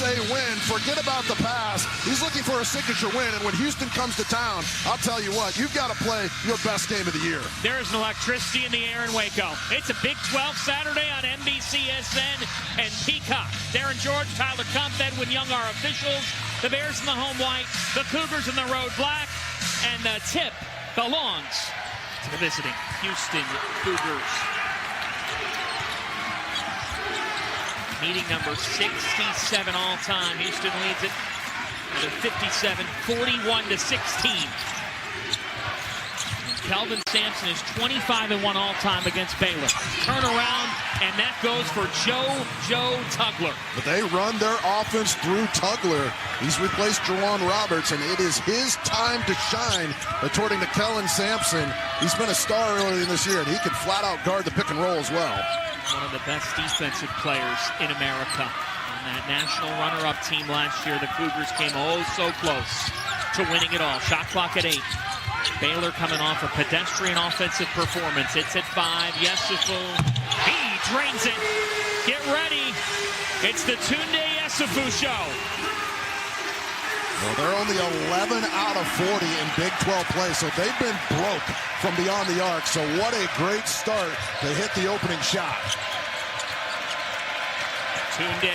wants a win. Forget about the pass. He's looking for a signature win, and when Houston comes to town, I'll tell you what, you've got to play your best game of the year. There's an electricity in the air in Waco. It's a Big 12 Saturday on NBCSN and Peacock. Darren George, Tyler Kump, Edwin Young are officials. The Bears in the home white, the Cougars in the road black, and the tip belongs to the visiting Houston Cougars. Meeting number 67 all-time. Houston leads it with a 57, 41-16. Kelvin Sampson is 25-1 all-time against Baylor. Turnaround, and that goes for Joe Tugler. But they run their offense through Tugler. He's replaced Juwan Roberts, and it is his time to shine. According to Kellen Sampson, he's been a star earlier this year, and he can flat-out guard the pick and roll as well. One of the best defensive players in America. On that national runner-up team last year, the Cougars came oh so close to winning it all. Shot clock at 8. Baylor coming off a pedestrian offensive performance. It's at 5. Yesufu. He drains it. Get ready. It's the Tunde Yesufu show. Well, they're only 11 out of 40 in Big 12 play, so they've been broke from beyond the arc. So what a great start to hit the opening shot. Tunde,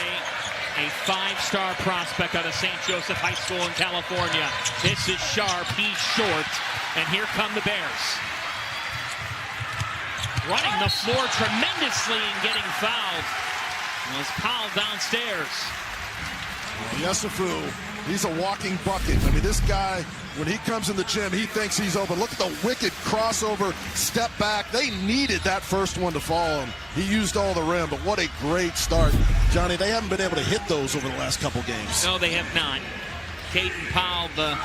a 5-star prospect out of St. Joseph High School in California. This is sharp. He's short. And here come the Bears. Running the floor tremendously and getting fouled. Was Powell downstairs. Yesufu, he's a walking bucket. I mean, this guy, when he comes in the gym, he thinks he's open. Look at the wicked crossover, step back. They needed that first one to fall him. He used all the rim, but what a great start. Johnny, they haven't been able to hit those over the last couple games. No, they have not. Caden Powell, the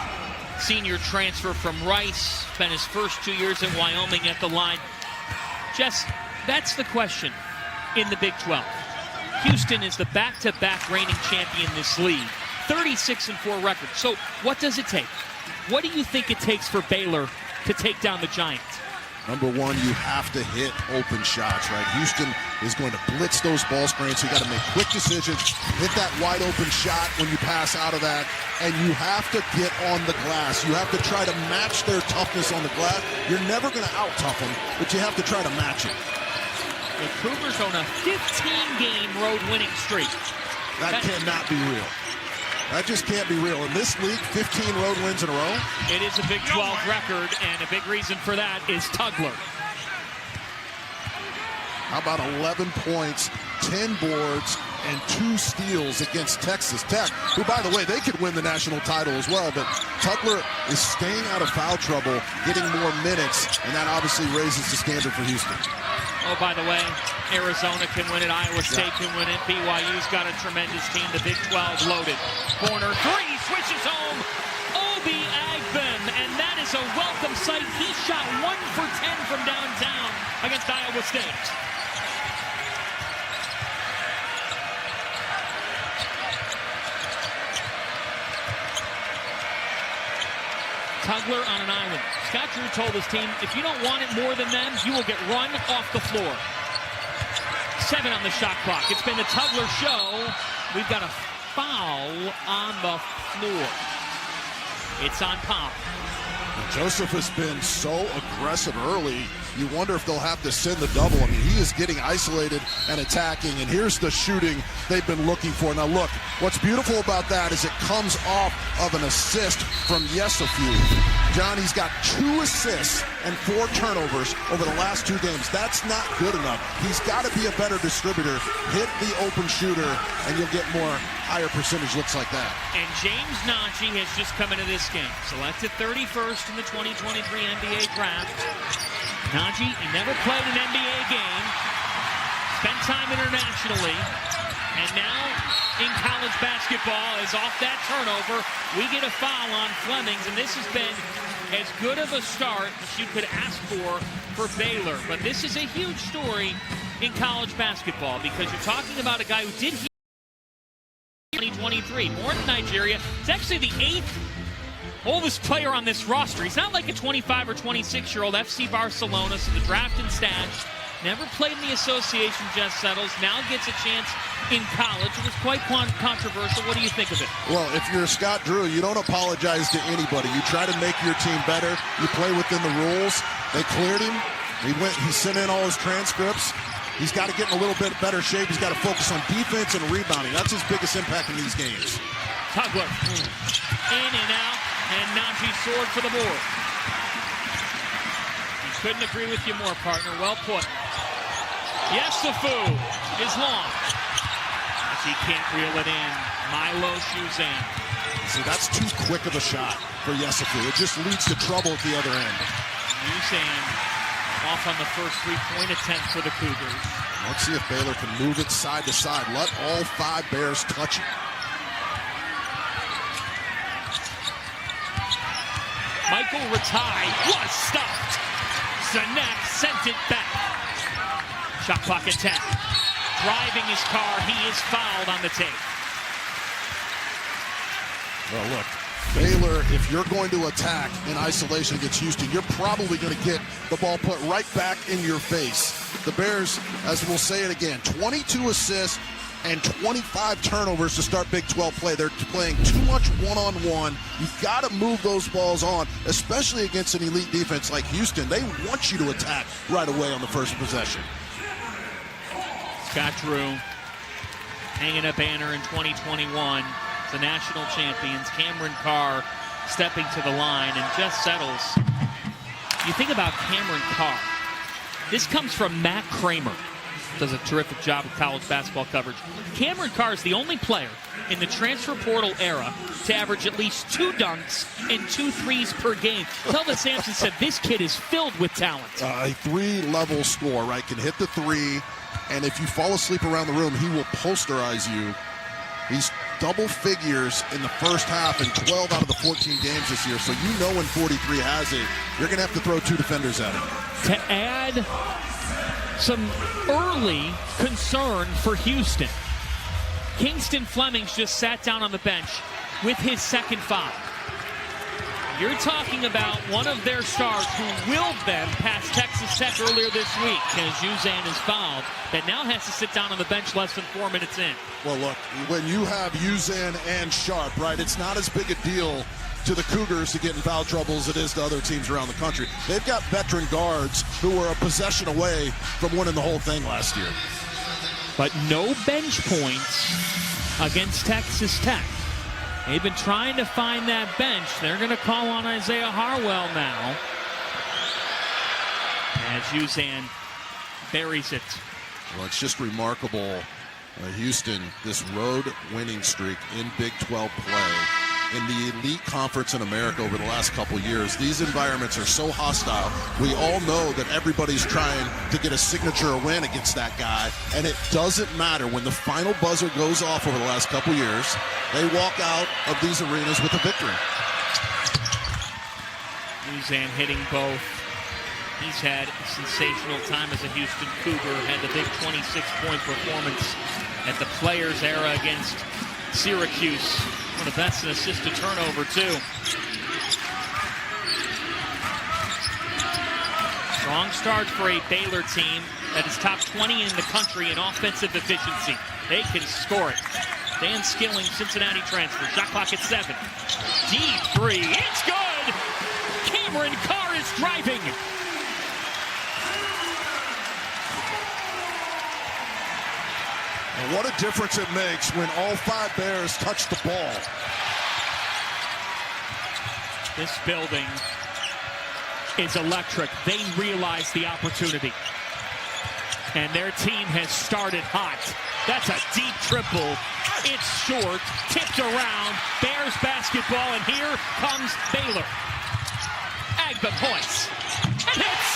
senior transfer from Rice, spent his first 2 years in Wyoming at the line. Jess, that's the question in the Big 12. Houston is the back-to-back reigning champion in this league. 36-4 record. So what does it take? What do you think it takes for Baylor to take down the Giants? Number one, you have to hit open shots, right? Houston is going to blitz those ball screens, so you got to make quick decisions, hit that wide open shot when you pass out of that, and you have to get on the glass. You have to try to match their toughness on the glass. You're never going to out-tough them, but you have to try to match it. The Cougars on a 15-game road winning streak. That cannot be real. That just can't be real. In this league, 15 road wins in a row. It is a Big 12 record, and a big reason for that is Tugler. How about 11 points, 10 boards, and 2 steals against Texas Tech, who, by the way, they could win the national title as well, but Tugler is staying out of foul trouble, getting more minutes, and that obviously raises the standard for Houston. Oh, by the way, Arizona can win it. Iowa State can win it. BYU's got a tremendous team. The Big 12 loaded. Corner 3, switches home. Obi Agben, and that is a welcome sight. He shot 1 for 10 from downtown against Iowa State. Tugler on an island. Scott Drew told his team, if you don't want it more than them, you will get run off the floor. 7 on the shot clock. It's been the Tugler show. We've got a foul on the floor. It's on Pop. Joseph has been so aggressive early, you wonder if they'll have to send the double. I mean, he is getting isolated and attacking, and here's the shooting they've been looking for. Now look, what's beautiful about that is it comes off of an assist from Yesufu. Johnny's got 2 assists and 4 turnovers over the last 2 games. That's not good enough. He's got to be a better distributor. Hit the open shooter, and you'll get more higher percentage looks like that. And James Najee has just come into this game. Selected 31st in the 2023 NBA draft. Najee, he never played an NBA game. Spent time internationally. And now in college basketball is off that turnover. We get a foul on Flemings, and this has been as good of a start as you could ask for Baylor. But this is a huge story in college basketball because you're talking about a guy who did 2023, more than Nigeria. It's actually the 8th oldest player on this roster. He's not like a 25 or 26-year-old FC Barcelona, so the draft and stats. Never played in the association, just settles. Now gets a chance in college. It was quite controversial. What do you think of it? Well, if you're Scott Drew, you don't apologize to anybody. You try to make your team better. You play within the rules. They cleared him. He sent in all his transcripts. He's got to get in a little bit better shape. He's got to focus on defense and rebounding. That's his biggest impact in these games. Tugler. In and out, and Najee soared for the board. Couldn't agree with you more, partner. Well put. Yesufu is long. As he can't reel it in. Milo Shuzan. See, that's too quick of a shot for Yesufu. It just leads to trouble at the other end. Shuzan off on the first three-point attempt for the Cougars. Let's see if Baylor can move it side to side. Let all 5 Bears touch it. Michael Ratai was stopped. Zanek sent it back. Shot clock at 10. Driving his car, he is fouled on the tape. Well, look, Baylor, if you're going to attack in isolation against Houston, you're probably going to get the ball put right back in your face. The Bears, as we'll say it again, 22 assists and 25 turnovers to start Big 12 play. They're playing too much one-on-one. You've got to move those balls on, especially against an elite defense like Houston. They want you to attack right away on the first possession. Scott Drew hanging a banner in 2021. The national champions. Cameron Carr stepping to the line and just settles. You think about Cameron Carr. This comes from Matt Kramer. Does a terrific job of college basketball coverage. Cameron Carr is the only player in the transfer portal era to average at least 2 dunks and 2 threes per game. Kelvin Sampson said this kid is filled with talent. A 3-level score, right? Can hit the 3, and if you fall asleep around the room, he will posterize you. He's double figures in the first half in 12 out of the 14 games this year. So you know when 43 has it, you're going to have to throw 2 defenders at him. To add some early concern for Houston, Kingston Flemings just sat down on the bench with his second foul. You're talking about one of their stars who willed them past Texas Tech earlier this week, as Uzan is fouled, that now has to sit down on the bench less than 4 minutes in. Well, look, when you have Uzan and Sharp, right, it's not as big a deal to the Cougars to get in foul trouble as it is to other teams around the country. They've got veteran guards who were a possession away from winning the whole thing last year. But no bench points against Texas Tech. They've been trying to find that bench. They're going to call on Isaiah Harwell now, as Uzan buries it. Well, it's just remarkable, Houston, this road winning streak in Big 12 play. In the elite conference in America over the last couple years, these environments are so hostile. We all know that everybody's trying to get a signature win against that guy, and it doesn't matter. When the final buzzer goes off over the last couple years, they walk out of these arenas with a victory. Uzan hitting both. He's had a sensational time as a Houston Cougar. Had the big 26-point performance at the Players era against Syracuse. One of the best in assist to turnover, too. Strong start for a Baylor team that is top 20 in the country in offensive efficiency. They can score it. Dan Skilling, Cincinnati transfer. Shot clock at 7. Deep 3. It's good! Cameron Carr is driving. And what a difference it makes when all 5 Bears touch the ball. This building is electric. They realize the opportunity. And their team has started hot. That's a deep triple. It's short, tipped around. Bears basketball, and here comes Baylor. Agba points. And hits!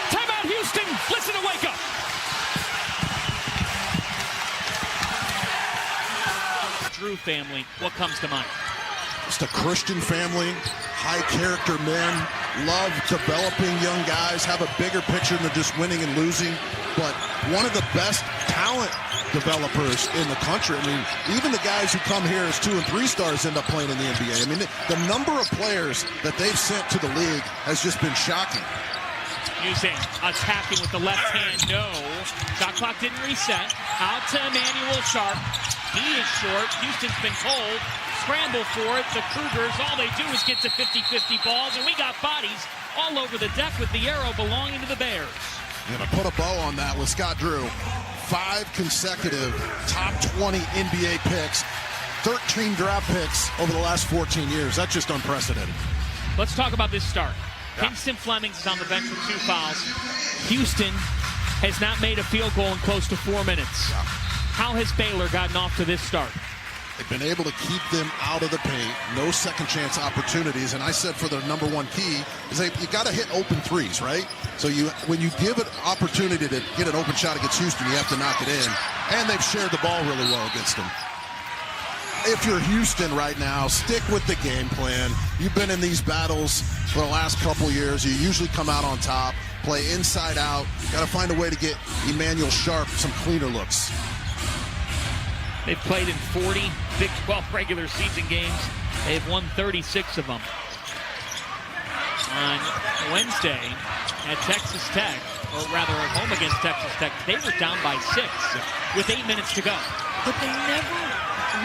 Timeout, Houston. Listen to Waco. Drew family, what comes to mind? Just a Christian family, high character men, love developing young guys, have a bigger picture than just winning and losing, but one of the best talent developers in the country. I mean, even the guys who come here as 2 and 3 stars end up playing in the NBA. I mean, the number of players that they've sent to the league has just been shocking. Using, attacking with the left hand, no. Shot clock didn't reset. Out to Emmanuel Sharp. He is short. Houston's been cold. Scramble for it. The Cougars, all they do is get to 50-50 balls, and we got bodies all over the deck with the arrow belonging to the Bears. And to put a bow on that with Scott Drew, 5 consecutive top 20 NBA picks, 13 draft picks over the last 14 years. That's just unprecedented. Let's talk about this start. Yeah. Kingston Flemings is on the bench with 2 fouls. Houston has not made a field goal in close to 4 minutes. Yeah. How has Baylor gotten off to this start? They've been able to keep them out of the paint, no second chance opportunities. And I said for their number one key is you got to hit open threes, right? So when you give an opportunity to get an open shot against Houston, you have to knock it in. And they've shared the ball really well against them. If you're Houston right now, stick with the game plan. You've been in these battles for the last couple years. You usually come out on top, play inside out. Got to find a way to get Emmanuel Sharp some cleaner looks. They've played in 40 Big 12 regular season games. They've won 36 of them. On Wednesday at Texas Tech, or rather at home against Texas Tech, they were down by 6 with 8 minutes to go. But they never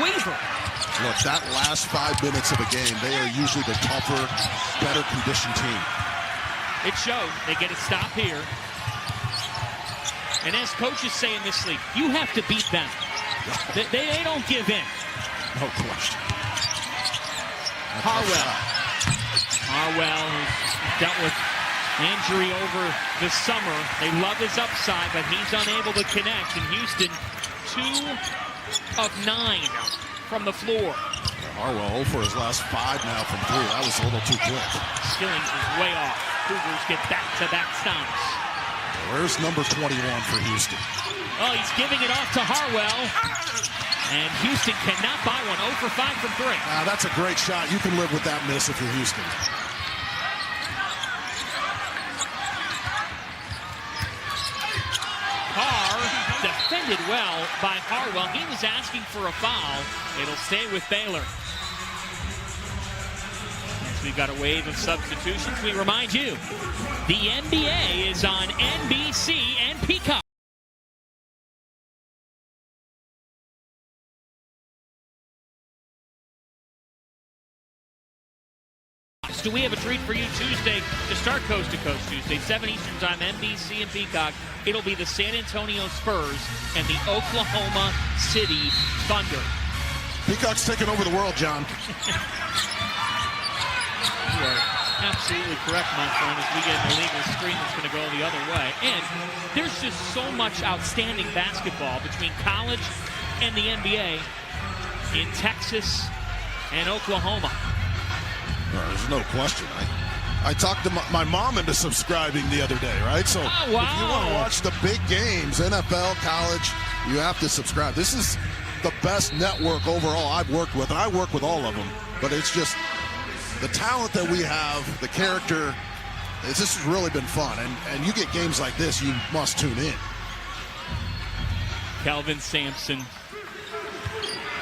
waver. Look, that last 5 minutes of a game, they are usually the tougher, better conditioned team. It showed. They get a stop here. And as coaches say in this league, you have to beat them. They don't give in. No question. Harwell, who's dealt with injury over the summer. They love his upside, but he's unable to connect. And Houston, 2 of 9 from the floor. Harwell 0 for his last 5 now from 3. That was a little too quick. Skillings is way off. Cougars get back-to-back stomps. Where's number 21 for Houston? Oh, he's giving it off to Harwell. And Houston cannot buy one. 0 for 5 from 3. That's a great shot. You can live with that miss if you're Houston. Carr defended well by Harwell. He was asking for a foul. It'll stay with Baylor. As we've got a wave of substitutions, we remind you, the NBA is on NBC and Peacock. Do we have a treat for you Tuesday to start Coast to Coast Tuesday, 7 Eastern Time, NBC and Peacock. It'll be the San Antonio Spurs and the Oklahoma City Thunder. Peacock's taking over the world, John. You are absolutely correct, my friend, as we get an illegal screen that's going to go the other way. And there's just so much outstanding basketball between college and the NBA in Texas and Oklahoma. There's no question. I talked to my mom into subscribing the other day, right? So wow. If you want to watch the big games, NFL, college, you have to subscribe. This is the best network overall I've worked with, and I work with all of them. But it's just the talent that we have, the character. This has really been fun. And you get games like this, you must tune in. Kelvin Sampson.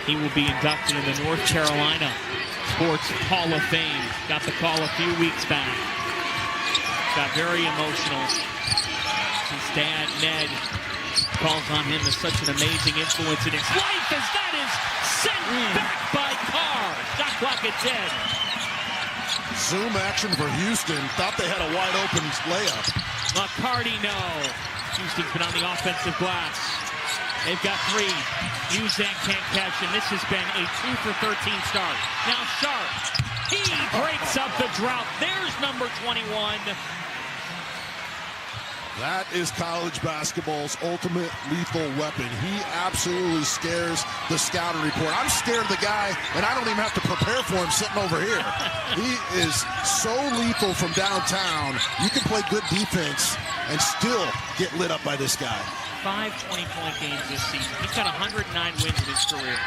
He will be inducted in the North Carolina Sports Hall of Fame. Got the call a few weeks back. Got very emotional. His dad, Ned, calls on him as such an amazing influence in his life as that is sent back by Carr. Shot clock at 10. Zoom action for Houston. Thought they had a wide open layup. McCarty, no. Houston's been on the offensive glass. They've got 3. Uzak can't catch, and this has been a 2 for 13 start. Now Sharp, he breaks up the drought. There's number 21. That is college basketball's ultimate lethal weapon. He absolutely scares the scouting report. I'm scared of the guy, and I don't even have to prepare for him sitting over here. He is so lethal from downtown. You can play good defense and still get lit up by this guy. 5 20-point games this season. He's got 109 wins in his career.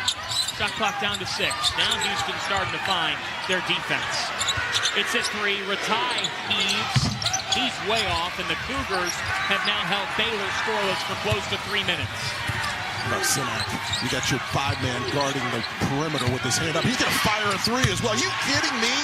Shot clock down to 6. Now Houston's starting to find their defense. It's at 3. Ratai heaves. He's way off, and the Cougars have now held Baylor scoreless for close to 3 minutes. Sinak, you got your 5-man guarding the perimeter with his hand up. He's going to fire a 3 as well. Are you kidding me?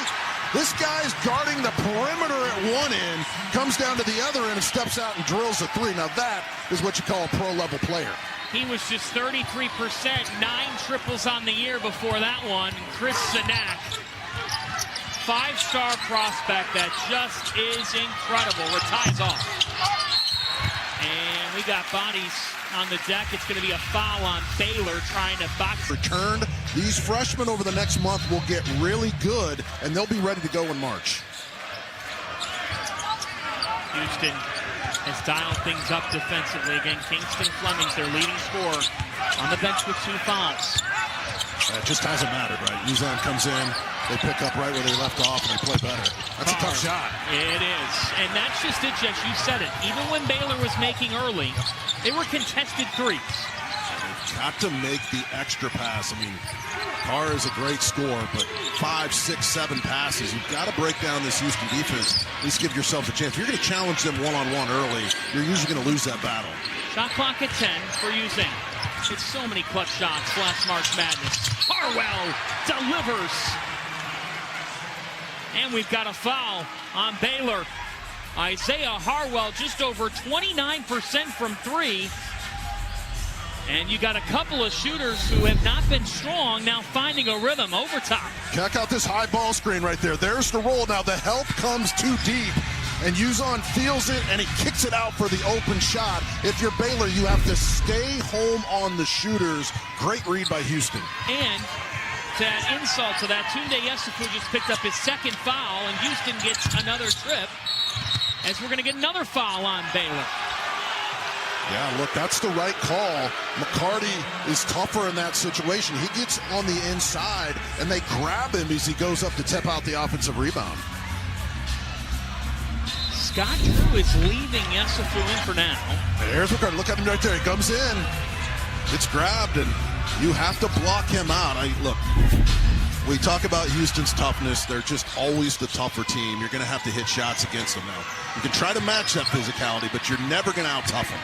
This guy's guarding the perimeter at one end, comes down to the other end and steps out and drills a three. Now that is what you call a pro-level player. He was just 33%, 9 triples on the year before that one. Chris Sinak, 5-star prospect that just is incredible. Ties off. And we got bodies on the deck. It's going to be a foul on Baylor trying to box. Returned. These freshmen over the next month will get really good, and they'll be ready to go in March. Houston has dialed things up defensively. Again, Kingston Fleming's their leading scorer on the bench with 2 fouls. It just hasn't mattered, right? Uzan comes in, they pick up right where they left off, and they play better. That's a tough shot. It is. And that's just it, Jess. You said it. Even when Baylor was making early, they were contested threes. They've got to make the extra pass. I mean, Carr is a great scorer, but 5, 6, 7 passes. You've got to break down this Houston defense. At least give yourself a chance. If you're going to challenge them one-on-one early, you're usually going to lose that battle. Shot clock at 10 for Uzan. It's so many clutch shots last March Madness. Harwell delivers. And we've got a foul on Baylor. Isaiah Harwell just over 29% from 3. And you got a couple of shooters who have not been strong now finding a rhythm over top. Check out this high ball screen right there. There's the roll. Now the help comes too deep. And Uzan feels it, and he kicks it out for the open shot. If you're Baylor, you have to stay home on the shooters. Great read by Houston. And to add insult to that, Tunde Yesufu just picked up his 2nd foul, and Houston gets another trip, as we're going to get another foul on Baylor. Yeah, look, that's the right call. McCarty is tougher in that situation. He gets on the inside, and they grab him as he goes up to tip out the offensive rebound. Scott Drew is leaving Yesufu in for now. There's McCarty. Look at him right there. He comes in. It's grabbed, and you have to block him out. Look, we talk about Houston's toughness. They're just always the tougher team. You're going to have to hit shots against them now. You can try to match that physicality, but you're never going to out-tough them.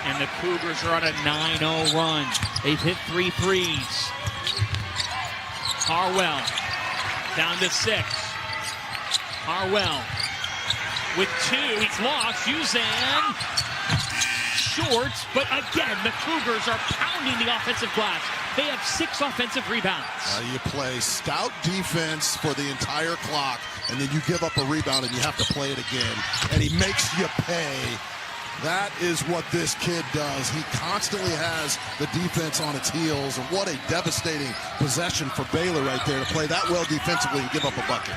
And the Cougars are on a 9-0 run. They've hit 3 threes. Harwell down to 6. Harwell with 2. He's lost. Uzan short, but again, the Cougars are pounding the offensive glass. They have 6 offensive rebounds. You play stout defense for the entire clock, and then you give up a rebound and you have to play it again, and he makes you pay. That is what this kid does. He constantly has the defense on its heels, and what a devastating possession for Baylor right there to play that well defensively and give up a bucket.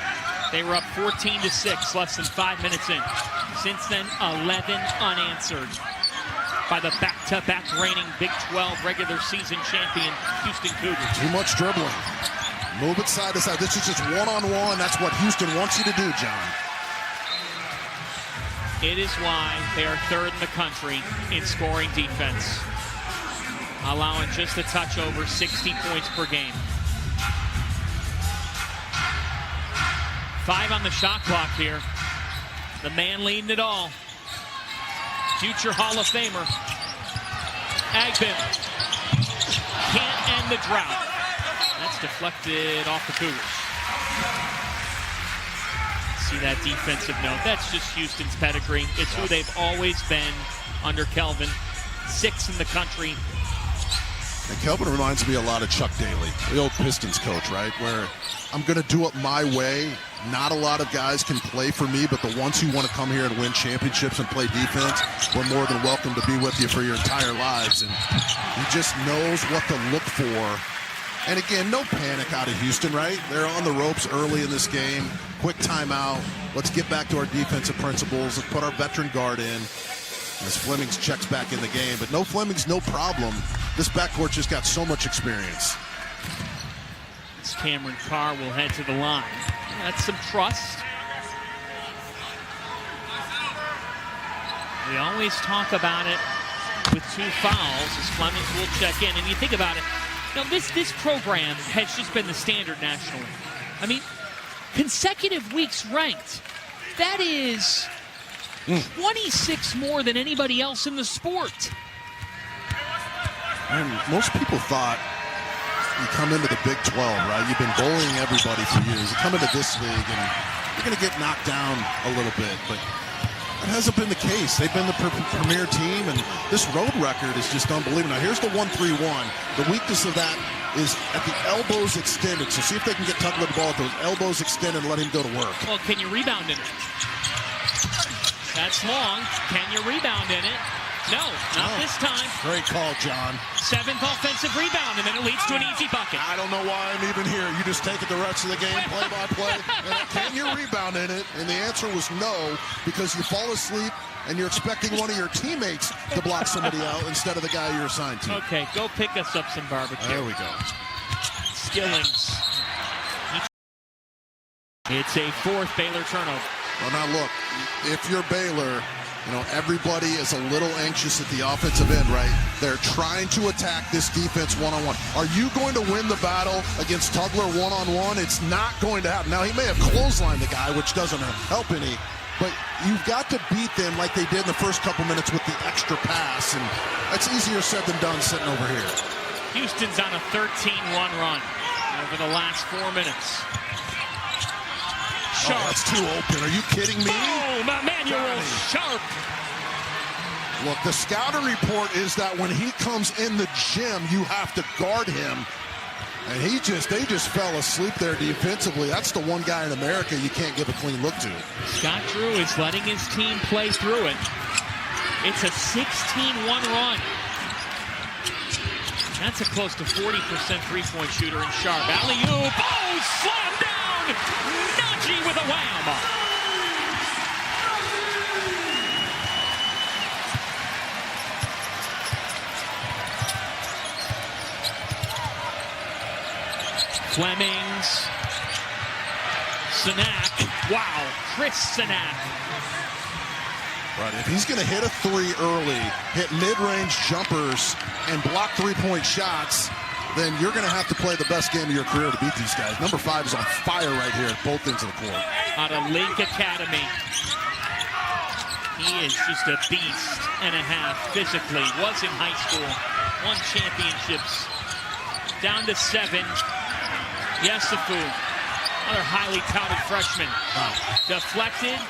They were up 14-6, less than 5 minutes in. Since then, 11 unanswered by the back-to-back reigning Big 12 regular season champion Houston Cougars. Too much dribbling. Move it side to side. This is just one-on-one. That's what Houston wants you to do, John. It is why they are 3rd in the country in scoring defense, allowing just a touch over 60 points per game. 5 on the shot clock here. The man leading it all, future Hall of Famer, Agbin, can't end the drought. That's deflected off the Cougars. See that defensive note. That's just Houston's pedigree. It's who they've always been under Kelvin. 6th in the country. And Kelvin reminds me a lot of Chuck Daly, the old Pistons coach, right? Where I'm going to do it my way. Not a lot of guys can play for me, but the ones who want to come here and win championships and play defense, we're more than welcome to be with you for your entire lives. And he just knows what to look for. And again, no panic out of Houston, right? They're on the ropes early in this game. Quick timeout. Let's get back to our defensive principles. Let's put our veteran guard in. As Flemings checks back in the game. But no Flemings, no problem. This backcourt just got so much experience. This Cameron Carr will head to the line. That's some trust. We always talk about it with 2 fouls as Flemings will check in. And you think about it, now this program has just been the standard nationally. I mean, consecutive weeks ranked. That is 26 more than anybody else in the sport. And most people thought you come into the Big 12, right? You've been bullying everybody for years. You come into this league and you're going to get knocked down a little bit, but that hasn't been the case. They've been the premier team, and this road record is just unbelievable. Now, here's the 1-3-1. The weakness of that is at the elbows extended. So see if they can get Tugler the ball at those elbows extended and let him go to work. Well, can you rebound in it? That's long. Can you rebound in it? No, not this time. Great call, John. 7th offensive rebound, and then it leads to an easy bucket. I don't know why I'm even here. You just take it the rest of the game, play by play. Can you rebound in it? And the answer was no, because you fall asleep and you're expecting one of your teammates to block somebody out instead of the guy you're assigned to. Okay, go pick us up some barbecue. There we go. Skillings. It's a 4th Baylor turnover. Well, now look, if you're Baylor, you know, everybody is a little anxious at the offensive end, right? They're trying to attack this defense one-on-one. Are you going to win the battle against Tugler one-on-one? It's not going to happen. Now, he may have clotheslined the guy, which doesn't help any, but you've got to beat them like they did in the first couple minutes with the extra pass, and that's easier said than done sitting over here. Houston's on a 13-1 run over the last 4 minutes. Sharp. Oh, that's too open. Are you kidding me? Boom! Emmanuel Sharp. Look, the scouting report is that when he comes in the gym, you have to guard him. And they just fell asleep there defensively. That's the one guy in America you can't give a clean look to. Scott Drew is letting his team play through it. It's a 16-1 run. That's a close to 40% three-point shooter in Sharp. Alley-oop. Oh, slam down! Najee with a wham! Flemings. Sanak. Wow, Chris Sanak. Right, if he's going to hit a three early, hit mid-range jumpers, and block three-point shots, then you're going to have to play the best game of your career to beat these guys. Number 5 is on fire right here at both ends of the court. Out of Link Academy. He is just a beast and a half physically. Was in high school. Won championships. Down to 7. Yesufu, another highly touted freshman. Wow. Deflected,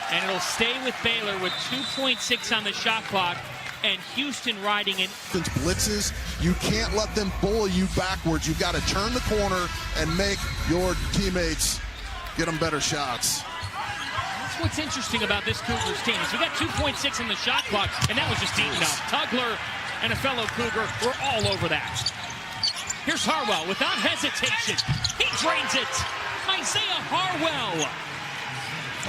and it'll stay with Baylor with 2.6 on the shot clock. And Houston riding in. Blitzes, you can't let them bully you backwards. You've got to turn the corner and make your teammates get them better shots. That's what's interesting about this Cougars team. Is we got 2.6 in the shot clock, and that was just eaten up. Tugler and a fellow Cougar were all over that. Here's Harwell without hesitation. He drains it. Isaiah Harwell.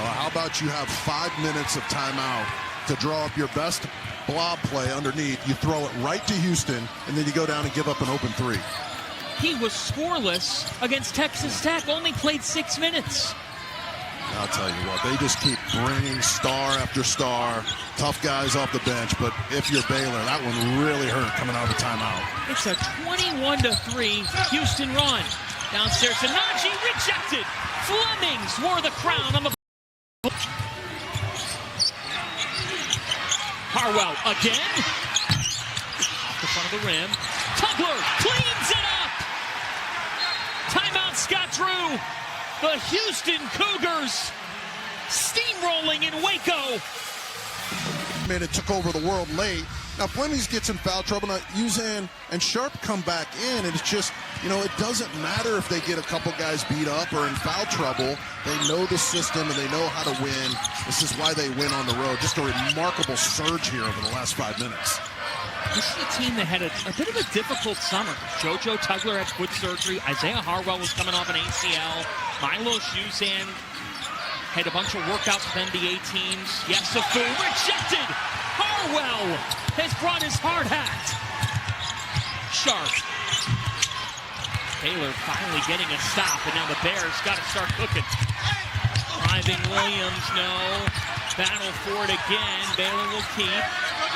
How about you have 5 minutes of timeout to draw up your best blob play underneath, you throw it right to Houston, and then you go down and give up an open 3. He was scoreless against Texas Tech, only played 6 minutes. I'll tell you what, they just keep bringing star after star, tough guys off the bench, but if you're Baylor, that one really hurt coming out of the timeout. It's a 21-3 Houston run. Downstairs to Najee, rejected. Flemings wore the crown on the Harwell again. Off the front of the rim. Tugler cleans it up. Timeout, Scott Drew. The Houston Cougars steamrolling in Waco. Man, it took over the world late. Now, Flemings gets in foul trouble. Now, Uzan and Sharp come back in, and it's just, you know, it doesn't matter if they get a couple guys beat up or in foul trouble. They know the system, and they know how to win. This is why they win on the road. Just a remarkable surge here over the last 5 minutes. This is a team that had a bit of a difficult summer. JoJo Tugler had foot surgery. Isaiah Harwell was coming off an ACL. Milo Uzan had a bunch of workouts with NBA teams. Yesufu rejected. Harwell has brought his hard hat. Sharp. Baylor finally getting a stop, and now the Bears got to start cooking. Driving Williams, no. Battle for it again. Baylor will keep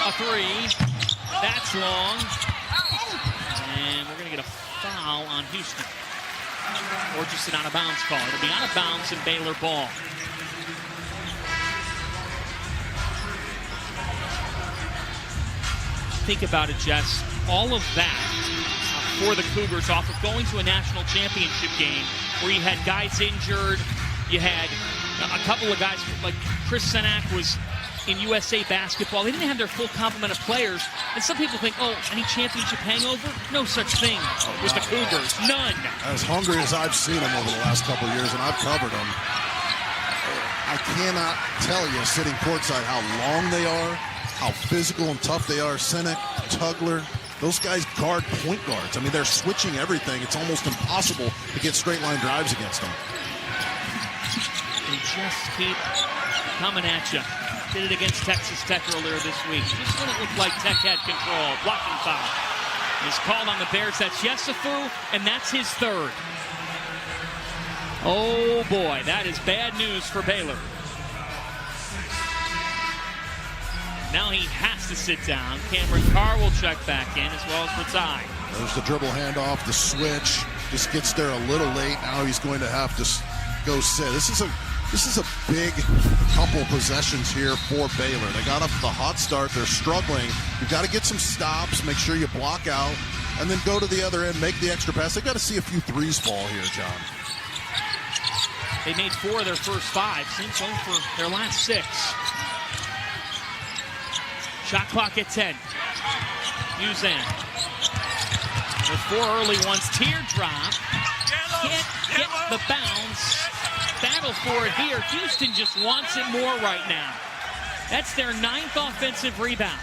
a 3. That's long. And we're going to get a foul on Houston. Or just an out-of-bounds call. It'll be out of bounds and Baylor ball. Think about it, Jess. All of that, a for the Cougars off of going to a national championship game where you had guys injured. You had a couple of guys, like Chris Senak was in USA basketball. They didn't have their full complement of players. And some people think, oh, any championship hangover? No such thing with the Cougars. None. As hungry as I've seen them over the last couple of years, and I've covered them, I cannot tell you, sitting courtside, how long they are, how physical and tough they are. Senek, Tugler, those guys guard point guards. I mean, they're switching everything. It's almost impossible to get straight line drives against them. They just keep coming at you. Did it against Texas Tech earlier this week. Just when it looked like Tech had control. Blocking foul is called on the Bears. That's Yesufu, and that's his third. Oh boy, that is bad news for Baylor. Now he has to sit down. Cameron Carr will check back in, as well as Ratai. There's the dribble handoff, the switch. Just gets there a little late. Now he's going to have to go sit. This is a big couple possessions here for Baylor. They got up to the hot start. They're struggling. You've got to get some stops, make sure you block out, and then go to the other end, make the extra pass. They've got to see a few threes fall here, John. They made 4 of their first 5. Since home for their last 6. Shot clock at 10. Uzan with 4 early ones. Teardrop. Can't get the bounce. Battle for it here. Houston just wants it more right now. That's their 9th offensive rebound.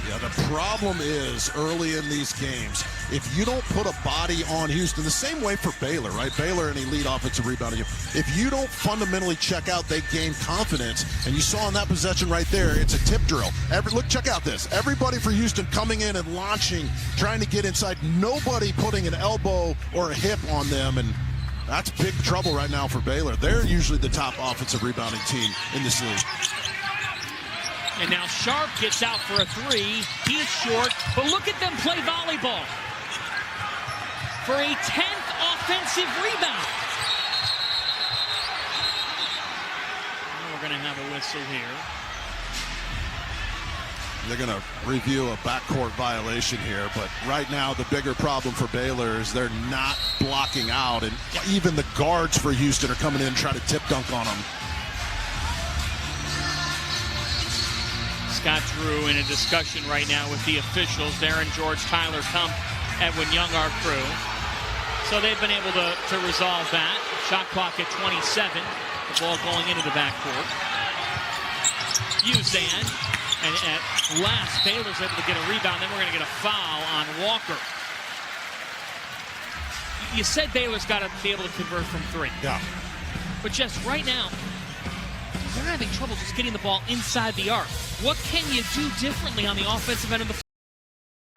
Yeah, the problem is early in these games, if you don't put a body on Houston, the same way for Baylor, right? Baylor, an elite offensive rebounding. If you don't fundamentally check out, they gain confidence. And you saw in that possession right there, it's a tip drill. Look, check out this. Everybody for Houston coming in and launching, trying to get inside. Nobody putting an elbow or a hip on them, and that's big trouble right now for Baylor. They're usually the top offensive rebounding team in this league. And now Sharp gets out for a 3. He's short, but look at them play volleyball for a 10th offensive rebound. Now we're going to have a whistle here. They're going to review a backcourt violation here, but right now the bigger problem for Baylor is they're not blocking out, and even the guards for Houston are coming in and trying to tip dunk on them. Scott Drew in a discussion right now with the officials. Darren George, Tyler Kump, Edwin Young, our crew. So they've been able to resolve that. Shot clock at 27. The ball going into the backcourt. Uzan. And at last, Baylor's able to get a rebound. Then we're going to get a foul on Walker. You said Baylor's got to be able to convert from 3. Yeah. But just right now, they're having trouble just getting the ball inside the arc. What can you do differently on the offensive end of the floor?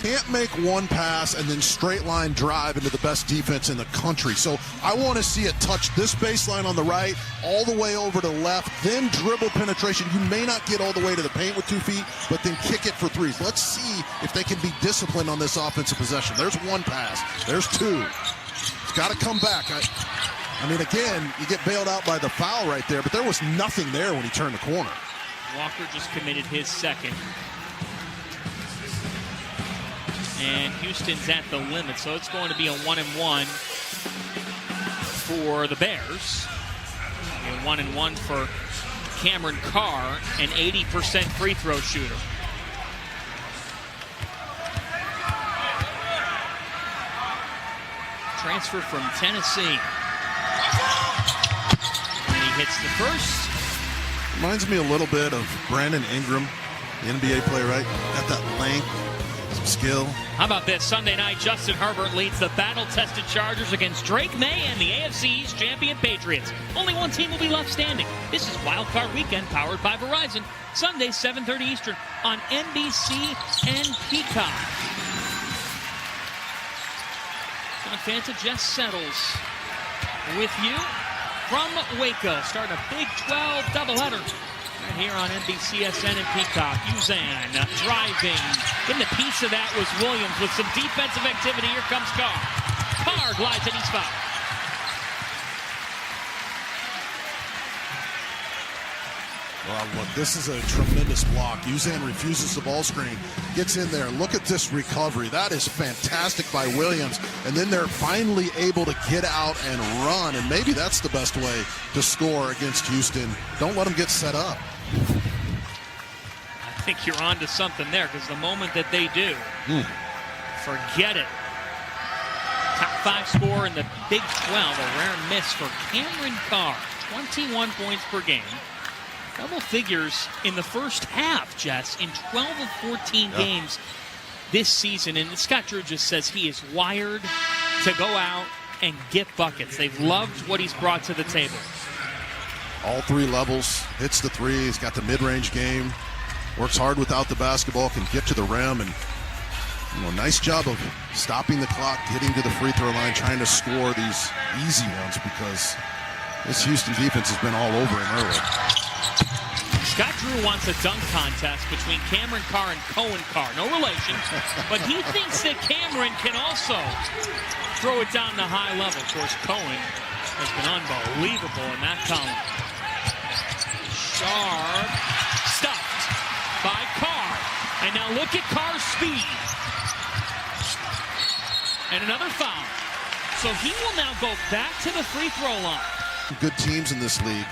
Can't make one pass and then straight line drive into the best defense in the country. So I want to see it touch this baseline on the right, all the way over to the left, then dribble penetration. You may not get all the way to the paint with 2 feet, but then kick it for 3s. Let's see if they can be disciplined on this offensive possession. There's 1 pass. There's 2. It's got to come back. I mean, again, you get bailed out by the foul right there, but there was nothing there when he turned the corner. Walker just committed his 2nd. And Houston's at the limit, so it's going to be a 1-and-1 for the Bears. A 1-and-1 for Cameron Carr, an 80% free throw shooter. Transfer from Tennessee. And he hits the first. Reminds me a little bit of Brandon Ingram, the NBA player, right? Got that length, some skill. How about this? Sunday night, Justin Herbert leads the battle-tested Chargers against Drake May and the AFC East champion Patriots. Only one team will be left standing. This is Wild Card Weekend, powered by Verizon. Sunday, 7:30 Eastern on NBC and Peacock. John Fanta, Jess Settles with you from Waco. Starting a Big 12 doubleheader right here on NBCSN and Peacock. Uzan driving. In the piece of that was Williams with some defensive activity. Here comes Carr. Carr glides and he's fouled. Well, look, this is a tremendous block. Uzan refuses the ball screen, gets in there. Look at this recovery. That is fantastic by Williams. And then they're finally able to get out and run, and maybe that's the best way to score against Houston. Don't let them get set up. I think you're on to something there, because the moment that they do, forget it. Top 5 scorer in the Big 12, a rare miss for Cameron Carr. 21 points per game. Double figures in the first half, Jess, in 12 of 14 games this season. And Scott Drew just says he is wired to go out and get buckets. They've loved what he's brought to the table. All 3 levels, hits the 3, he's got the mid-range game, works hard without the basketball, can get to the rim, and nice job of stopping the clock, getting to the free throw line, trying to score these easy ones, because this Houston defense has been all over him early. Scott Drew wants a dunk contest between Cameron Carr and Cohen Carr. No relation, but he thinks that Cameron can also throw it down the high level. Of course, Cohen has been unbelievable in that column. Sharp, stuffed by Carr. And now look at Carr's speed. And another foul. So he will now go back to the free throw line. Good teams in this league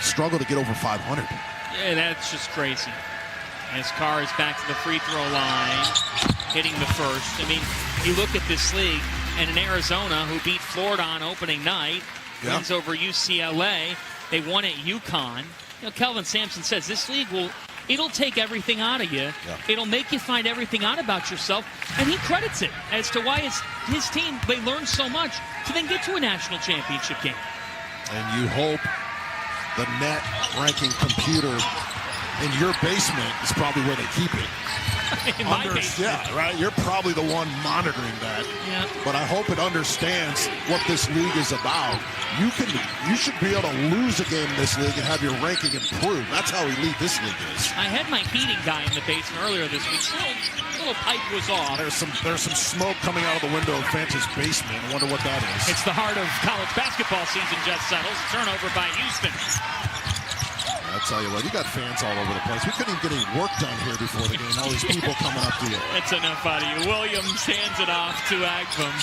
struggle to get over 500. Yeah, that's just crazy. As Carr is back to the free throw line, hitting the first. I mean, you look at this league, and in Arizona, who beat Florida on opening night, wins over UCLA. They won at UConn. Kelvin Sampson says this league it'll take everything out of you. It'll make you find everything out about yourself. And he credits it as to why his team, they learned so much to then get to a national championship game. And you hope the net ranking computer in your basement is probably where they keep it. In my basement. Yeah, right? You're probably the one monitoring that. Yeah. But I hope it understands what this league is about. You should be able to lose a game in this league and have your ranking improve. That's how elite this league is. I had my heating guy in the basement earlier this week. Little pipe was off. There's some smoke coming out of the window of Fanta's basement. I wonder what that is. It's the heart of college basketball season just settles. A turnover by Houston. I'll tell you what, you got fans all over the place. We couldn't even get any work done here before the game. All these people coming up to you. That's enough out of you. Williams hands it off to Agvam.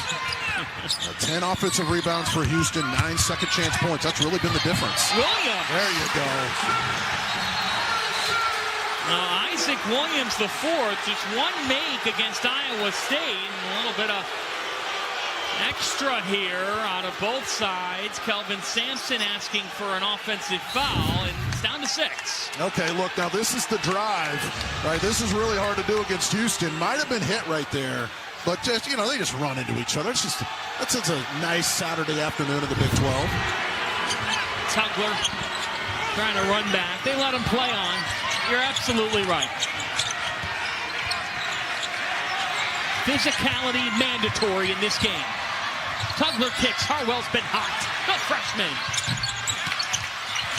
10 offensive rebounds for Houston, 9 second chance points. That's really been the difference. Williams. There you go. Now Isaac Williams, the fourth, just one make against Iowa State. And a little bit of extra here out of both sides. Kelvin Sampson asking for an offensive foul, and it's down to 6. Okay, look, now this is the drive, right? This is really hard to do against Houston. Might have been hit right there, but just, they just run into each other. That's a nice Saturday afternoon in the Big 12. Tugler trying to run back. They let him play on. You're absolutely right. Physicality mandatory in this game. Tugler kicks. Harwell's been hot. The freshman.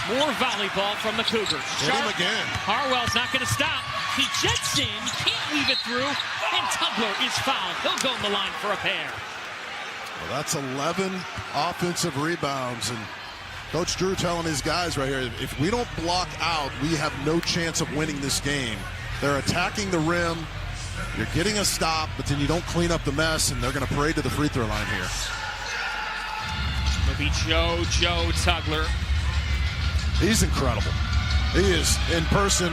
More volleyball from the Cougars. Hit him again. Harwell's not going to stop. He jets in, can't weave it through, and Tugler is fouled. He'll go in the line for a pair. Well, that's 11 offensive rebounds, and Coach Drew telling his guys right here, if we don't block out, we have no chance of winning this game. They're attacking the rim. You're getting a stop, but then you don't clean up the mess, and they're going to parade to the free throw line here. It'll be Joe Tugler. He's incredible. He is, in person,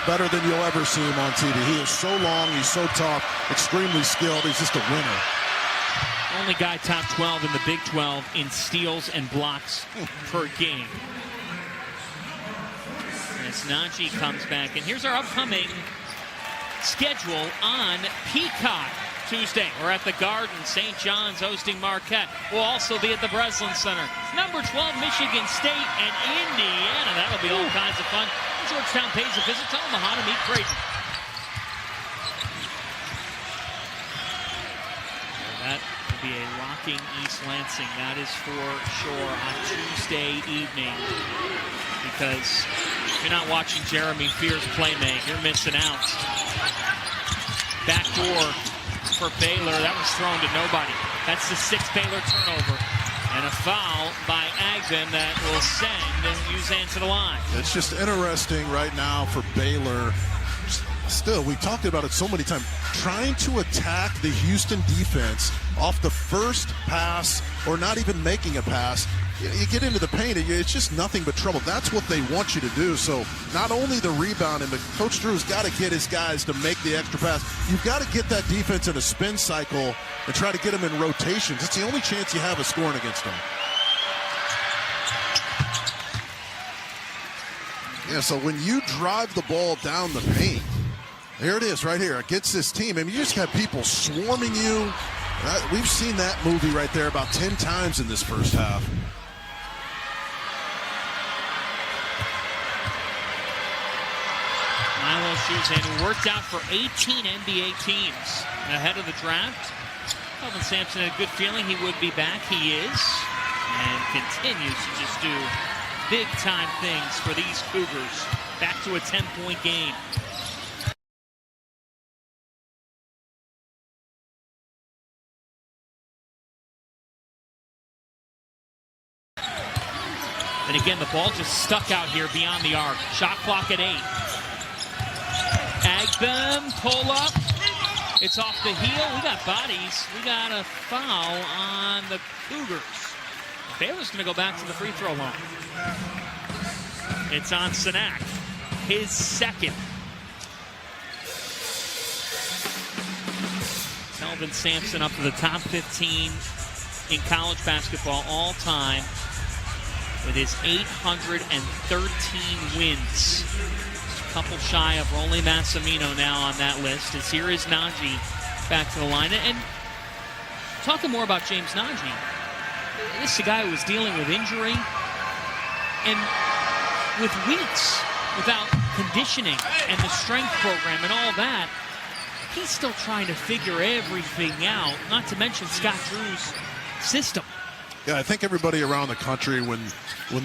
better than you'll ever see him on TV. He is so long, he's so tough, extremely skilled. He's just a winner. Only guy top 12 in the Big 12 in steals and blocks per game. As Najee comes back, and here's our upcoming schedule on Peacock. Tuesday, we're at the Garden. St. John's hosting Marquette. We'll also be at the Breslin Center. Number 12, Michigan State and Indiana. That'll be all kinds of fun. Georgetown pays a visit. Tell them how to meet Creighton. That will be a rocking East Lansing. That is for sure on Tuesday evening. Because if you're not watching Jeremy Fears play make, you're missing out. Backdoor for Baylor. That was thrown to nobody. That's the 6th Baylor turnover. And a foul by Agdam that will send Uzan to the line. It's just interesting right now for Baylor. Still, we've talked about it so many times, trying to attack the Houston defense off the first pass or not even making a pass. You get into the paint, it's just nothing but trouble. That's what they want you to do. So not only the rebounding, but Coach Drew's got to get his guys to make the extra pass. You've got to get that defense in a spin cycle and try to get them in rotations. It's the only chance you have of scoring against them. Yeah, so when you drive the ball down the paint, here it is right here against this team. I mean, you just have people swarming you. We've seen that movie right there about 10 times in this first half. Uzan, who worked out for 18 NBA teams ahead of the draft. Kelvin Sampson had a good feeling he would be back. He is, and continues to just do big-time things for these Cougars. Back to a 10-point game. And again, the ball just stuck out here beyond the arc. Shot clock at 8. Agdam, pull up. It's off the heel. We got bodies. We got a foul on the Cougars. Baylor's going to go back to the free throw line. It's on Sanak. His second. Kelvin Sampson up to the top 15 in college basketball all time with his 813 wins. A couple shy of only Massimino now on that list. As here is Najee back to the line. And talking more about James Najee, this is a guy who was dealing with injury and with weeks without conditioning and the strength program and all that. He's still trying to figure everything out, not to mention Scott Drew's system. Yeah, I think everybody around the country, when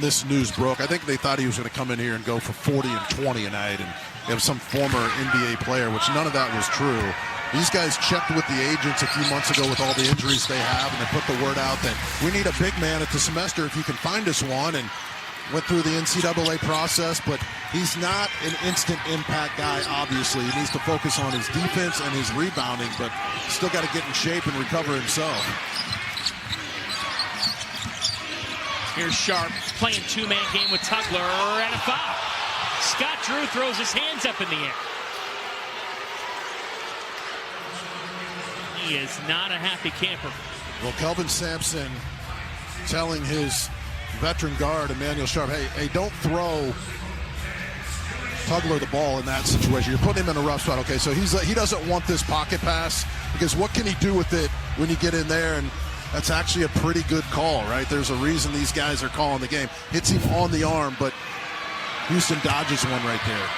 this news broke, I think they thought he was going to come in here and go for 40 and 20 a night and have some former NBA player, which none of that was true. These guys checked with the agents a few months ago with all the injuries they have, and they put the word out that we need a big man at the semester if you can find us one, and went through the NCAA process, but he's not an instant impact guy, obviously. He needs to focus on his defense and his rebounding, but still got to get in shape and recover himself. Here's Sharp playing two-man game with Tugler and a foul. Scott Drew throws his hands up in the air. He is not a happy camper. Well, Kelvin Sampson telling his veteran guard, Emmanuel Sharp, hey, don't throw Tugler the ball in that situation. You're putting him in a rough spot. Okay, so he doesn't want this pocket pass, because what can he do with it when you get in there? And that's actually a pretty good call, right? There's a reason these guys are calling the game. Hits him on the arm, but Houston dodges one right there.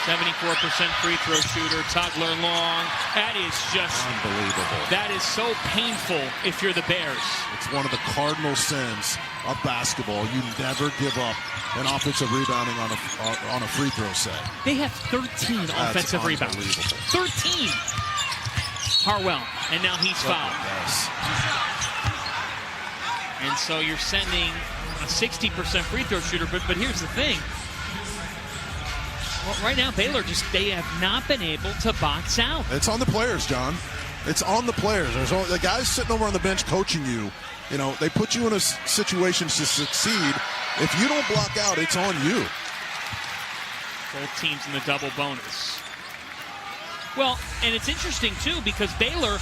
74% free throw shooter, Tugler long. That is just unbelievable. That is so painful if you're the Bears. It's one of the cardinal sins of basketball. You never give up an offensive rebounding on a free throw set. They have 13 offensive rebounds. 13. Harwell, and now he's fouled. Yes. And so you're sending a 60% free throw shooter, but here's the thing. Well, right now, Baylor they have not been able to box out. It's on the players, John. It's on the players. There's only, the guys sitting over on the bench coaching you. You know, they put you in a situation to succeed. If you don't block out, it's on you. Both teams in the double bonus. Well, and it's interesting, too, because Baylor,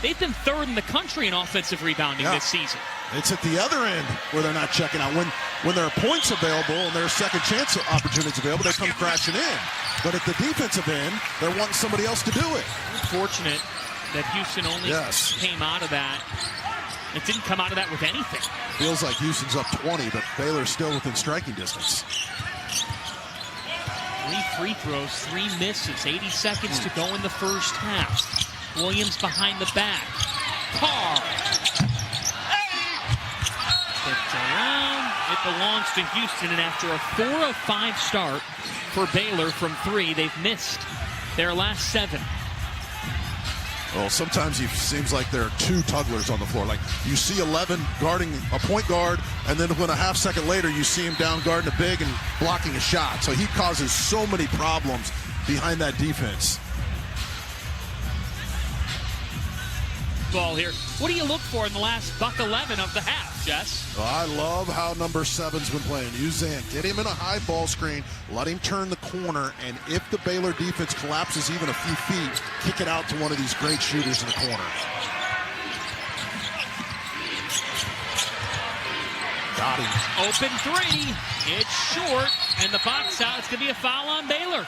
they've been third in the country in offensive rebounding this season. It's at the other end where they're not checking out. When there are points available and there are second chance opportunities available, they come crashing in. But at the defensive end, they're wanting somebody else to do it. Fortunate that Houston only came out of that. It didn't come out of that with anything. Feels like Houston's up 20, but Baylor's still within striking distance. 3 free throws, 3 misses, 80 seconds to go in the first half. Williams behind the back. Carr. It's around. It belongs to Houston, and after a 4 of 5 start for Baylor from 3, they've missed their last 7. Well, sometimes it seems like there are two Tugglers on the floor. Like you see 11 guarding a point guard, and then when a half second later you see him down guarding a big and blocking a shot. So he causes so many problems behind that defense. Ball here. What do you look for in the last $1.11 of the half, Jess? Well, I love how number 7's been playing. Uzan, get him in a high ball screen, let him turn the corner, and if the Baylor defense collapses even a few feet, kick it out to one of these great shooters in the corner. Got him. Open three. It's short, and the box out. It's going to be a foul on Baylor.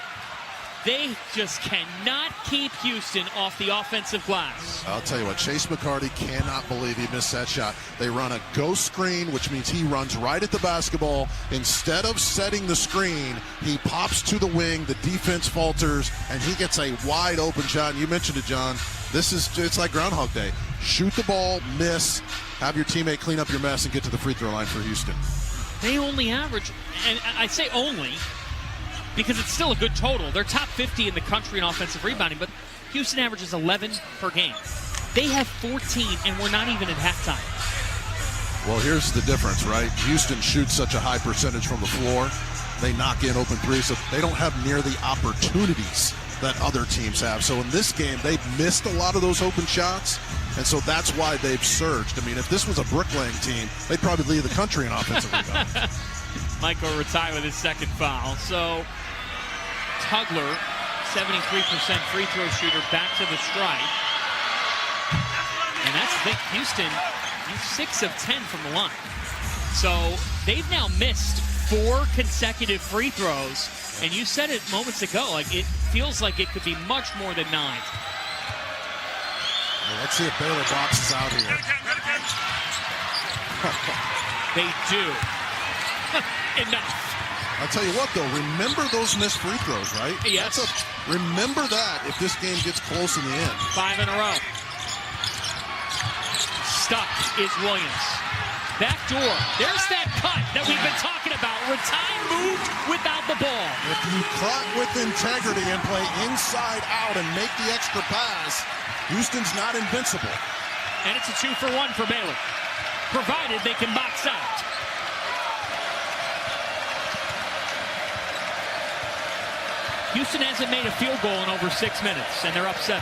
They just cannot keep Houston off the offensive glass. I'll tell you what, Chase McCarty cannot believe he missed that shot. They run a ghost screen, which means he runs right at the basketball. Instead of setting the screen, he pops to the wing, the defense falters, and he gets a wide open shot. And you mentioned it, John. It's like Groundhog Day. Shoot the ball, miss, have your teammate clean up your mess, and get to the free throw line for Houston. They only average, and I say only, because it's still a good total. They're top 50 in the country in offensive rebounding, but Houston averages 11 per game. They have 14, and we're not even at halftime. Well, here's the difference, right? Houston shoots such a high percentage from the floor. They knock in open threes, so they don't have near the opportunities that other teams have. So in this game, they've missed a lot of those open shots, and so that's why they've surged. I mean, if this was a bricklaying team, they'd probably lead the country in offensive rebounding. Michael retire with his second foul. So Tugler, 73% free throw shooter, back to the strike. And that's the thing. Houston, 6 of 10 from the line. So they've now missed 4 consecutive free throws. And you said it moments ago, like it feels like it could be much more than 9. Well, let's see if Baylor boxes out here. They do. Enough. I'll tell you what, though, remember those missed free throws, right? Yes. Remember that if this game gets close in the end. 5 in a row. Stuck is Williams. Back door. There's that cut that we've been talking about. Ratine moved without the ball. If you cut with integrity and play inside out and make the extra pass, Houston's not invincible. And it's a 2-for-1 for Baylor, provided they can box out. Houston hasn't made a field goal in over 6 minutes, and they're up 7.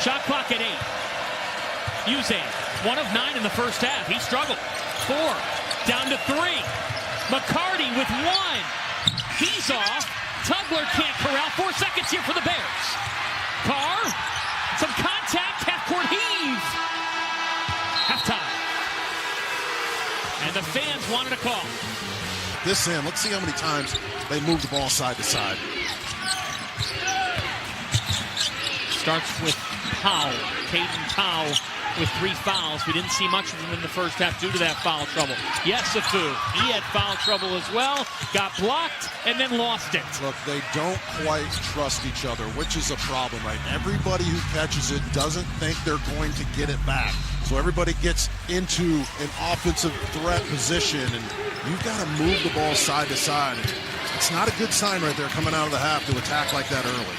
Shot clock at 8. Uzan, 1 of 9 in the first half. He struggled. 4, down to 3. McCarty with 1. He's off. Tugler can't corral. 4 seconds here for the Bears. Carr, some contact, half-court heave. Halftime. And the fans wanted a call. This end, let's see how many times they move the ball side to side. Starts with Powell. Caden Powell with 3 fouls. We didn't see much of him in the first half due to that foul trouble. Yesufu, he had foul trouble as well. Got blocked and then lost it. Look, they don't quite trust each other, which is a problem, right? Everybody who catches it doesn't think they're going to get it back. So everybody gets into an offensive threat position, and you've got to move the ball side to side. It's not a good sign right there coming out of the half to attack like that early.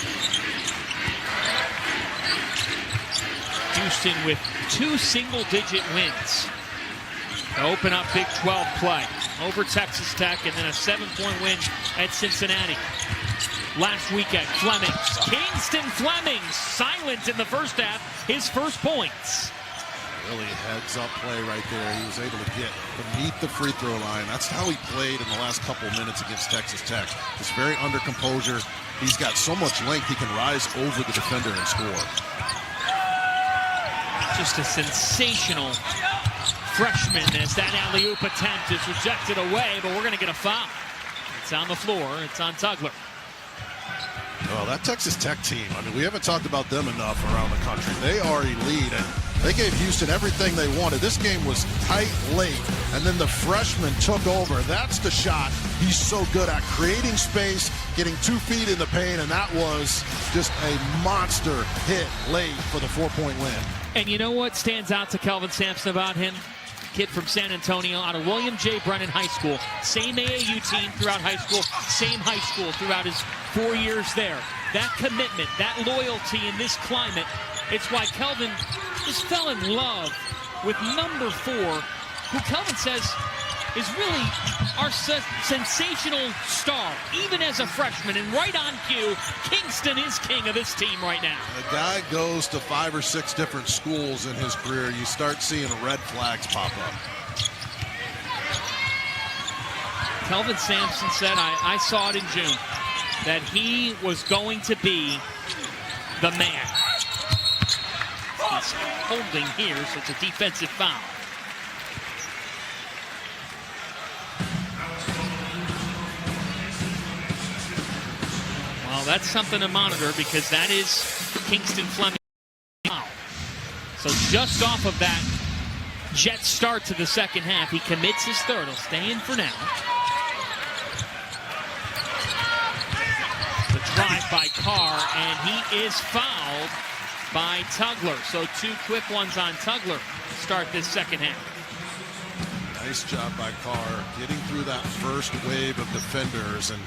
Houston with 2 single-digit wins to open up Big 12 play over Texas Tech, and then a 7-point win at Cincinnati. Last weekend, Flemings, Kingston Flemings, silent in the first half, his first points. Really heads-up play right there. He was able to get beneath the free throw line. That's how he played in the last couple of minutes against Texas Tech. Just very under composure. He's got so much length he can rise over the defender and score. Just a sensational freshman as that alley-oop attempt is rejected away, but we're going to get a foul. It's on the floor. It's on Tugler. Well, that Texas Tech team, I mean, we haven't talked about them enough around the country. They are elite, and they gave Houston everything they wanted. This game was tight late, and then the freshman took over. That's the shot he's so good at, creating space, getting 2 feet in the paint, and that was just a monster hit late for the 4-point win. And you know what stands out to Kelvin Sampson about him? kid from San Antonio out of William J. Brennan High School. Same AAU team throughout high school, same high school throughout his 4 years there. That commitment, that loyalty in this climate, it's why Kelvin just fell in love with number 4, who Kelvin says is really our sensational star, even as a freshman. And right on cue, Kingston is king of this team right now. The guy goes to 5 or 6 different schools in his career. You start seeing red flags pop up. Kelvin Sampson said, I saw it in June, that he was going to be the man. He's holding here, so it's a defensive foul. Well, that's something to monitor because that is Kingston Fleming. So just off of that jet start to the second half, he commits his third. He'll stay in for now. The drive by Carr, and he is fouled by Tugler. So 2 quick ones on Tugler to start this second half. Nice job by Carr getting through that first wave of defenders, and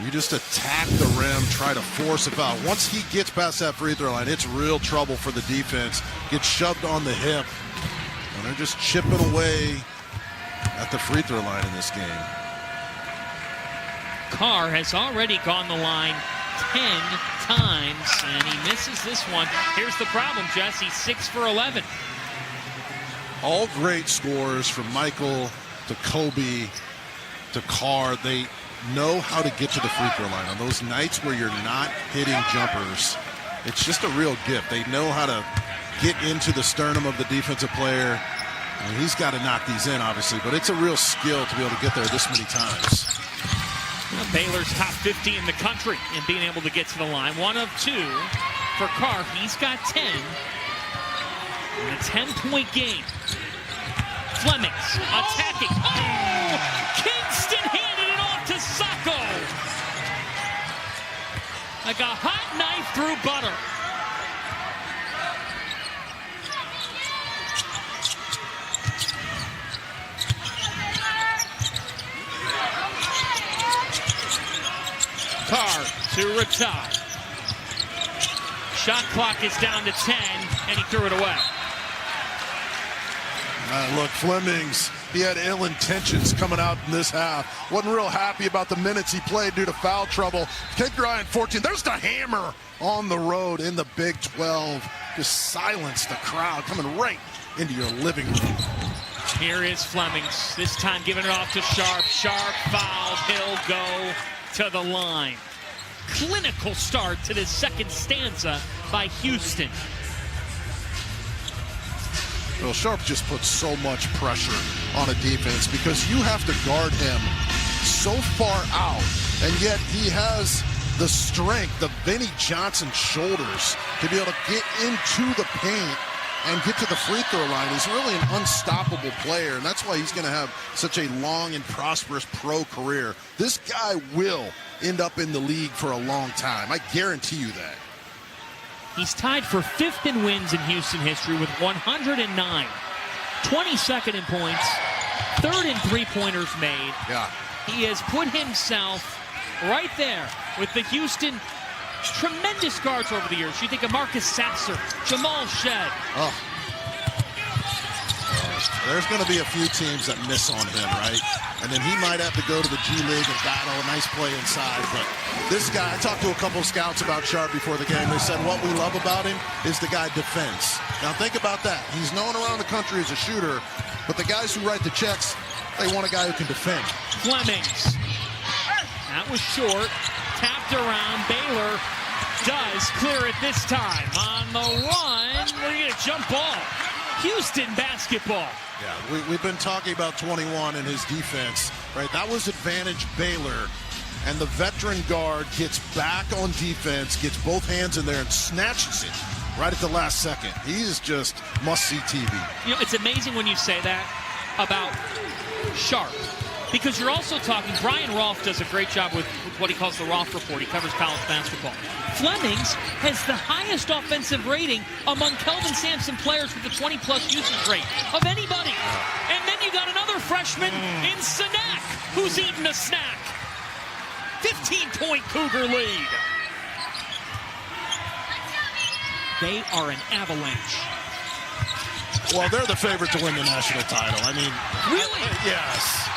you just attack the rim, try to force a foul. Once he gets past that free throw line, it's real trouble for the defense. Gets shoved on the hip, and they're just chipping away at the free throw line in this game. Carr has already gone the line 10 times, and he misses this one. Here's the problem, Jess. He's 6 for 11. All great scores from Michael to Kobe to Carr. They know how to get to the free throw line. On those nights where you're not hitting jumpers, it's just a real gift. They know how to get into the sternum of the defensive player. I mean, he's got to knock these in, obviously, but it's a real skill to be able to get there this many times. Well, Baylor's top 50 in the country in being able to get to the line. 1 of 2 for Carr. He's got 10. In a 10-point game. Flemings attacking. Oh! Kingston handed it off to Sacco. Like a hot knife through butter. Carr to Rattay. Shot clock is down to 10, and he threw it away. Look, Flemings, he had ill intentions coming out in this half. Wasn't real happy about the minutes he played due to foul trouble. Kid Ryan 14. There's the hammer on the road in the Big 12. Just silence the crowd coming right into your living room. Here is Flemings, this time giving it off to Sharp. Sharp fouled. He'll go to the line. Clinical start to this second stanza by Houston. Well, Sharp just puts so much pressure on a defense because you have to guard him so far out, and yet he has the strength, the Vinnie Johnson shoulders to be able to get into the paint and get to the free throw line. He's really an unstoppable player, and that's why he's going to have such a long and prosperous pro career. This guy will end up in the league for a long time. I guarantee you that. He's tied for 5th in wins in Houston history with 109. 22nd in points, 3rd in three-pointers made. Yeah. He has put himself right there with the Houston tremendous guards over the years. You think of Marcus Sasser, Jamal Shed. Oh. There's going to be a few teams that miss on him, right? And then he might have to go to the G League and battle a nice play inside. But this guy, I talked to a couple of scouts about Sharp before the game. They said what we love about him is the guy defends. Now think about that. He's known around the country as a shooter, but the guys who write the checks, they want a guy who can defend. Flemings. That was short. Tapped around. Baylor does clear it this time. On the run, we're going to jump ball. Houston basketball. Yeah, we've been talking about 21 and his defense, right? That was advantage Baylor, and the veteran guard gets back on defense, gets both hands in there and snatches it right at the last second. He is just must-see TV. You know, it's amazing when you say that about Sharp. Because you're also talking, Brian Rolfe does a great job with what he calls the Rolfe Report. He covers college basketball. Flemings has the highest offensive rating among Kelvin Sampson players with a 20-plus usage rate of anybody. And then you got another freshman in Sinak, who's eating a snack. 15-point Cougar lead. They are an avalanche. Well, they're the favorite to win the national title. I mean, really? Yes.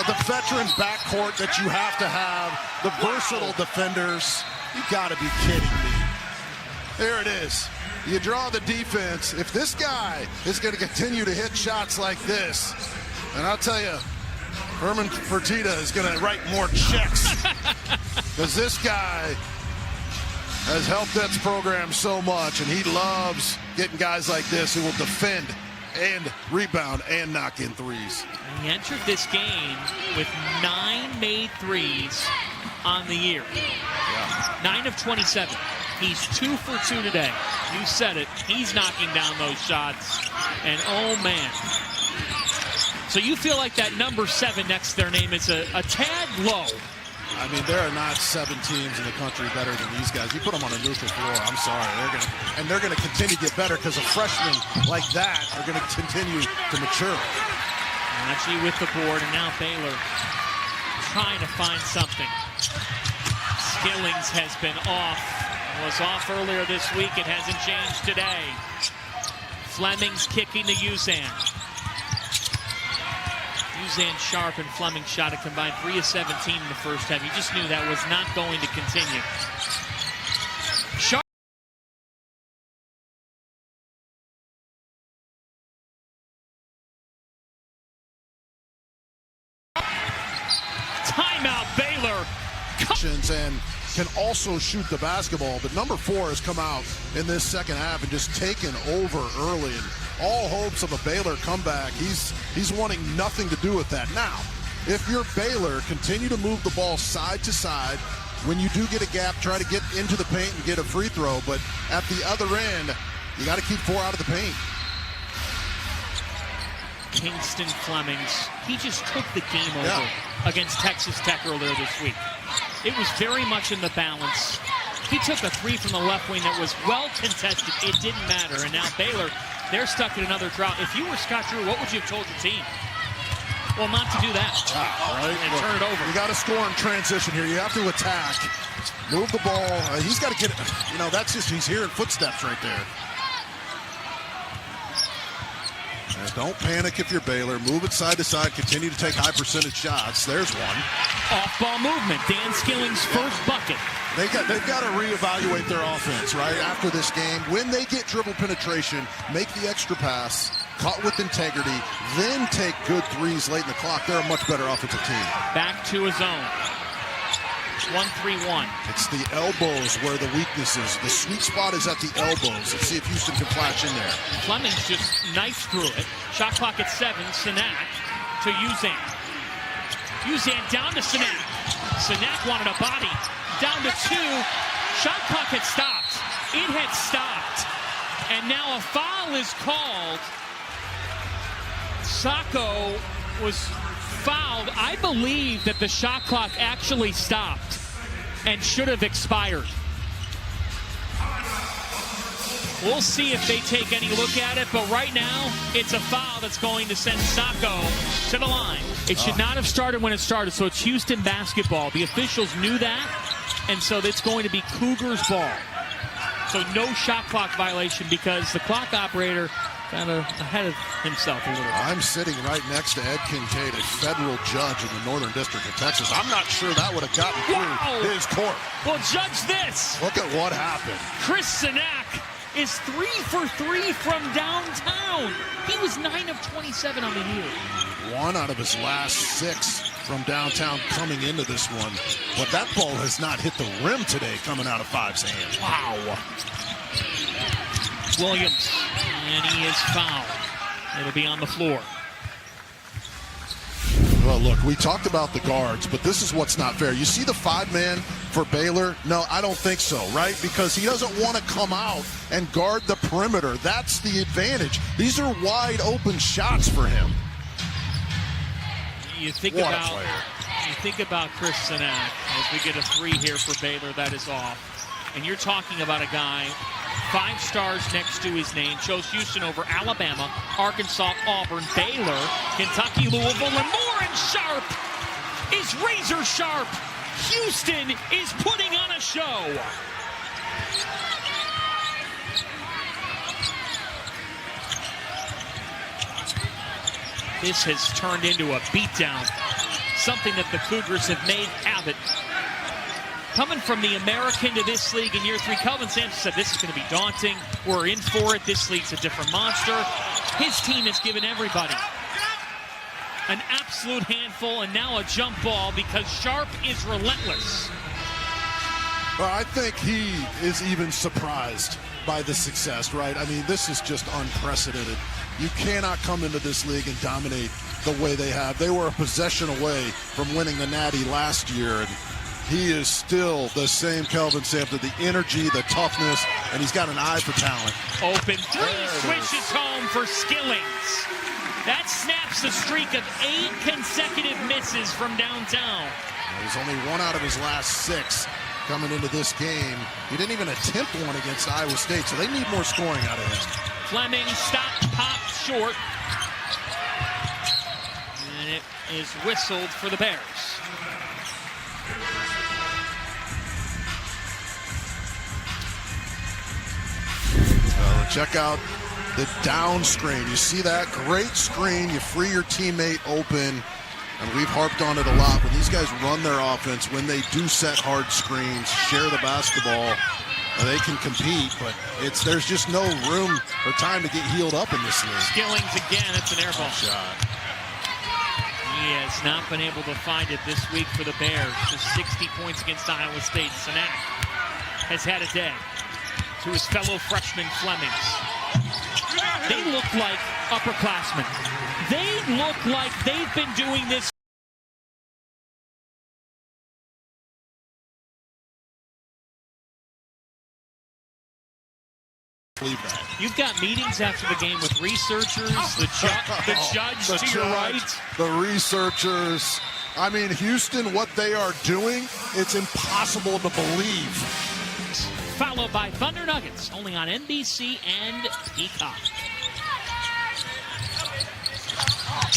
The veteran backcourt that you have to have, the versatile defenders. You got to be kidding me. There it is. You draw the defense. If this guy is going to continue to hit shots like this, and I'll tell you, Herman Fertitta is going to write more checks because this guy has helped that program so much, and he loves getting guys like this who will defend and rebound and knock in threes. He entered this game with 9 made threes on the year. Yeah. 9 of 27. He's 2 for 2 today. You said it. He's knocking down those shots. And oh man. So you feel like that number 7 next to their name is a tad low. I mean, there are not 7 teams in the country better than these guys. You put them on a neutral floor, I'm sorry. They're going to continue to get better because a freshman like that are going to continue to mature. Najee with the board, and now Baylor trying to find something. Skillings has been off. Was off earlier this week. It hasn't changed today. Fleming's kicking to Uzan. Uzan Sharp and Fleming shot a combined 3 of 17 in the first half. You just knew that was not going to continue. Sharp. Timeout, Baylor. And can also shoot the basketball, but number 4 has come out in this second half and just taken over early. And all hopes of a Baylor comeback, he's wanting nothing to do with that. Now, if you're Baylor, continue to move the ball side to side. When you do get a gap, try to get into the paint and get a free throw. But at the other end, you got to keep 4 out of the paint. Kingston Flemings, he just took the game over against Texas Tech earlier this week. It was very much in the balance. He took a 3 from the left wing that was well contested. It didn't matter. And now Baylor, they're stuck in another drought. If you were Scott Drew, what would you have told your team? Well, not to do that. Right? And turn it over. You got to score in transition here. You have to attack. Move the ball. He's got to get, that's just, he's hearing footsteps right there. And don't panic if you're Baylor. Move it side to side. Continue to take high percentage shots. There's one. Off-ball movement. Dan Skilling's first bucket. They've got to reevaluate their offense, right, after this game. When they get dribble penetration, make the extra pass, cut with integrity, then take good threes late in the clock. They're a much better offensive team. Back to his own. 1-3-1. It's the elbows where the weakness is. The sweet spot is at the elbows. Let's see if Houston can flash in there. Fleming's just knifed through it. Shot clock at 7. Sinak to Uzan. Uzan down to Sinak. Sinak wanted a body. Down to 2. Shot clock had stopped. It had stopped. And now a foul is called. Sacco was fouled. I believe that the shot clock actually stopped and should have expired. We'll see if they take any look at it, but right now it's a foul that's going to send Sacco to the line. It should not have started when it started, so it's Houston basketball. The officials knew that, and so it's going to be Cougars ball. So no shot clock violation because the clock operator kind of ahead of himself a little bit. I'm sitting right next to Ed Kincaid, a federal judge in the Northern District of Texas. I'm not sure that would have gotten through his court. Well, judge this. Look at what happened. Chris Sinak is 3 for 3 from downtown. He was 9 of 27 on the year. 1 out of his last 6 from downtown coming into this one. But that ball has not hit the rim today coming out of Five's hand. Wow. Williams, and he is fouled. It'll be on the floor. Well, look, we talked about the guards, but this is what's not fair. You see the 5-man for Baylor? No, I don't think so, right? Because he doesn't want to come out and guard the perimeter. That's the advantage. These are wide open shots for him. You think What a player. You think about Chris Sinak as we get a 3 here for Baylor. That is off. And you're talking about a guy, 5 stars next to his name, chose Houston over Alabama, Arkansas, Auburn, Baylor, Kentucky, Louisville, and more. And Sharp is razor sharp. Houston is putting on a show. This has turned into a beatdown, something that the Cougars have made habit. Coming from the American to this league in year 3, Kelvin Sampson said this is going to be daunting. We're in for it. This league's a different monster. His team has given everybody an absolute handful, and now a jump ball because Sharp is relentless. Well, I think he is even surprised by the success, right? I mean, this is just unprecedented. You cannot come into this league and dominate the way they have. They were a possession away from winning the Natty last year, and he is still the same Kelvin Sampson, the energy, the toughness, and he's got an eye for talent. Open 3, switches home for Skillings. That snaps a streak of 8 consecutive misses from downtown. He's only 1 out of his last 6 coming into this game. He didn't even attempt one against Iowa State, so they need more scoring out of him. Fleming stop, pop, short. And it is whistled for the Bears. Check out the down screen. You see that? Great screen. You free your teammate open. And we've harped on it a lot. When these guys run their offense, when they do set hard screens, share the basketball, they can compete, but there's just no room or time to get healed up in this league. Skillings again. It's an air ball shot. He has not been able to find it this week for the Bears. Just 60 points against Iowa State. Sinak has had a day. To his fellow freshman Flemings. They look like upperclassmen. They look like they've been doing this. You've got meetings after the game with researchers, the judge to your right. The researchers. I mean, Houston, what they are doing, it's impossible to believe. Followed by Thunder Nuggets, only on NBC and Peacock.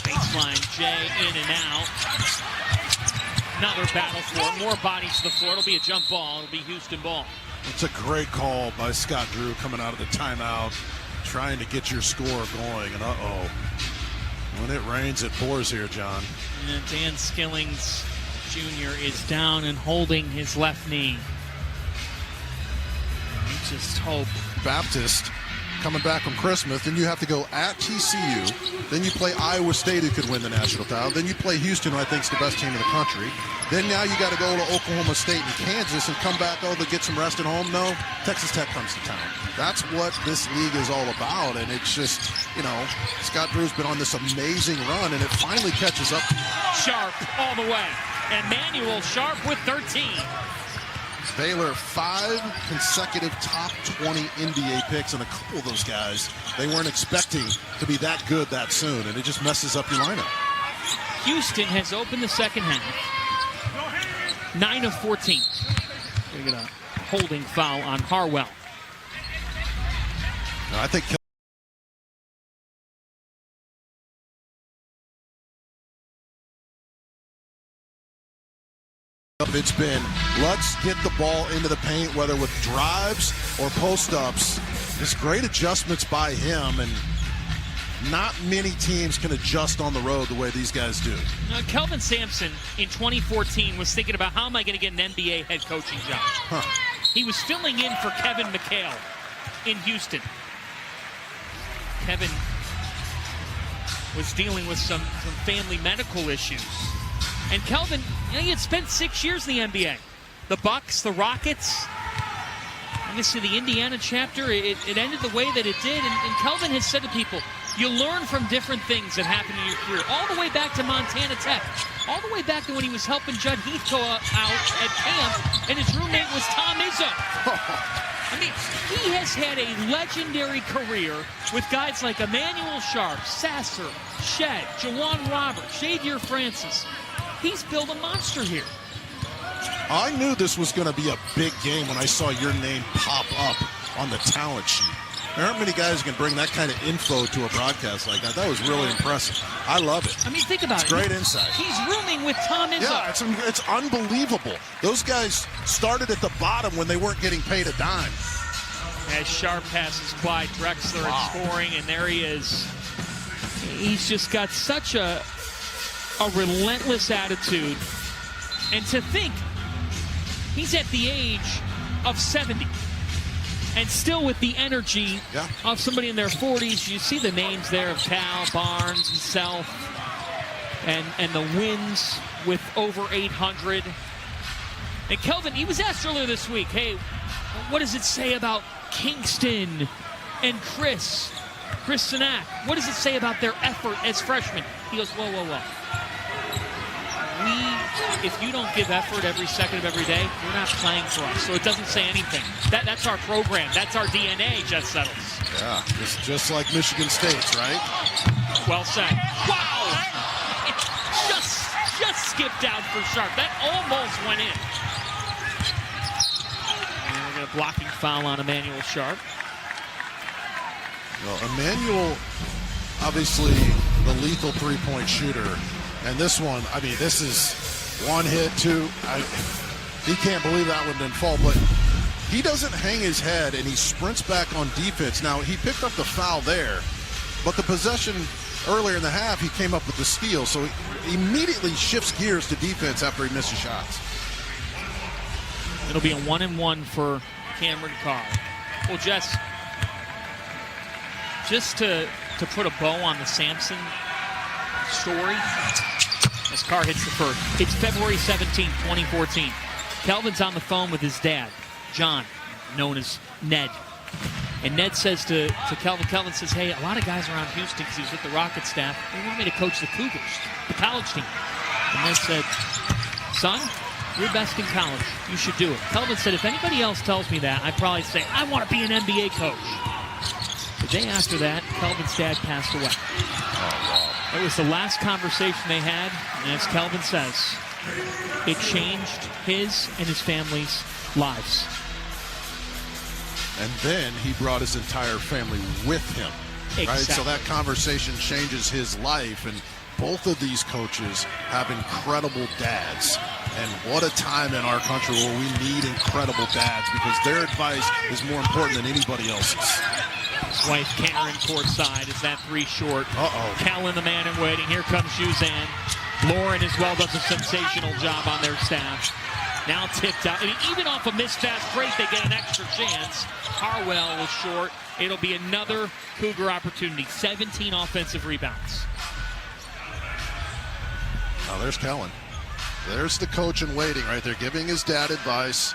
Baseline, Jay in and out. Another battle for it. More bodies to the floor. It'll be a jump ball. It'll be Houston ball. It's a great call by Scott Drew coming out of the timeout, trying to get your score going. And uh-oh. When it rains, it pours here, John. And Dan Skillings Jr. is down and holding his left knee. You just hope. Baptist coming back from Christmas. Then you have to go at TCU. Then you play Iowa State, who could win the national title. Then you play Houston, who I think is the best team in the country. Then now you got to go to Oklahoma State and Kansas and come back, to get some rest at home. No, Texas Tech comes to town. That's what this league is all about. And it's just, Scott Drew's been on this amazing run, and it finally catches up. Sharp all the way. And Manuel Sharp with 13. Baylor, 5 consecutive top 20 NBA picks, and a couple of those guys, they weren't expecting to be that good that soon, and it just messes up your lineup. Houston has opened the second half. 9 of 14. They get a holding foul on Harwell. I think it's been, let's get the ball into the paint, whether with drives or post-ups. Just great adjustments by him, and not many teams can adjust on the road the way these guys do. Now, Kelvin Sampson in 2014 was thinking about, how am I going to get an NBA head coaching job? He was filling in for Kevin McHale in Houston. Kevin was dealing with some family medical issues. And Kelvin, he had spent 6 years in the NBA. The Bucks, the Rockets, obviously the Indiana chapter, it ended the way that it did. And Kelvin has said to people, you learn from different things that happen in your career. All the way back to Montana Tech. All the way back to when he was helping Judd Heath go out at camp, and his roommate was Tom Izzo. I mean, he has had a legendary career with guys like Emmanuel Sharp, Sasser, Shed, Jawan Roberts, Xavier Francis. He's built a monster here. I knew this was going to be a big game when I saw your name pop up on the talent sheet. There aren't many guys who can bring that kind of info to a broadcast like that. That was really impressive. I love it. I mean, think about it. Great insight. He's rooming with Tom Izzo. Yeah, it's unbelievable. Those guys started at the bottom when they weren't getting paid a dime. As Sharp passes Clyde Drexler and scoring, and there he is. He's just got such a relentless attitude. And to think, he's at the age of 70. And still with the energy of somebody in their 40s. You see the names there of Cal, Barnes, himself, and the wins with over 800. And Kelvin, he was asked earlier this week, hey, what does it say about Kingston and Chris Sinak? What does it say about their effort as freshmen? He goes, whoa. If you don't give effort every second of every day, you're not playing for us. So it doesn't say anything. That's our program. That's our DNA, Jeff Settles. Yeah, just like Michigan State's, right? Well said. Wow! It just skipped out for Sharp. That almost went in. And we're going to blocking foul on Emmanuel Sharp. Well, Emmanuel, obviously the lethal three-point shooter. And this one, I mean, this is one hit, two. He can't believe that one didn't fall. But he doesn't hang his head, and he sprints back on defense. Now, he picked up the foul there. But the possession earlier in the half, he came up with the steal. So he immediately shifts gears to defense after he misses shots. It'll be a 1-and-1 for Cameron Carr. Well, Jess, just to put a bow on the Sampson story, as Carr hits the first. It's February 17, 2014. Kelvin's on the phone with his dad, John, known as Ned. And Ned says to Kelvin says, hey, a lot of guys around Houston, because he was with the Rocket staff, they want me to coach the Cougars, the college team. And Ned said, son, you're best in college. You should do it. Kelvin said, if anybody else tells me that, I'd probably say, I want to be an NBA coach. The day after that, Kelvin's dad passed away. Oh, wow. It was the last conversation they had, and as Kelvin says, it changed his and his family's lives. And then he brought his entire family with him. Exactly. Right? So that conversation changes his life, and both of these coaches have incredible dads. And what a time in our country where we need incredible dads, because their advice is more important than anybody else's. His wife Karen courtside. Is that three short? Kellen, the man in waiting. Here comes Suzanne. Lauren as well does a sensational job on their staff. Now tipped out. I mean, even off a missed fast break, they get an extra chance. Harwell was short. It'll be another Cougar opportunity. 17 offensive rebounds. Now there's Kellen. There's the coach in waiting right there, giving his dad advice.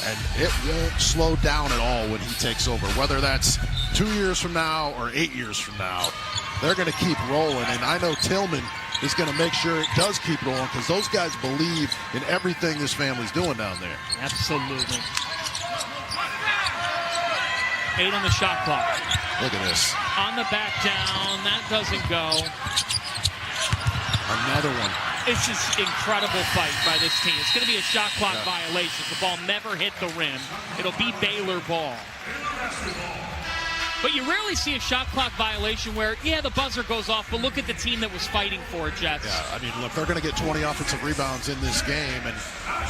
And it won't slow down at all when he takes over. Whether that's 2 years from now or 8 years from now, they're going to keep rolling. And I know Tillman is going to make sure it does keep rolling, because those guys believe in everything this family's doing down there. Absolutely. 8 on the shot clock. Look at this. On the back down. That doesn't go. Another one. It's just incredible fight by this team. It's going to be a shot clock violation. The ball never hit the rim. It'll be Baylor ball. But you rarely see a shot clock violation where, the buzzer goes off, but look at the team that was fighting for it, Jets. Yeah, I mean, look, they're going to get 20 offensive rebounds in this game. And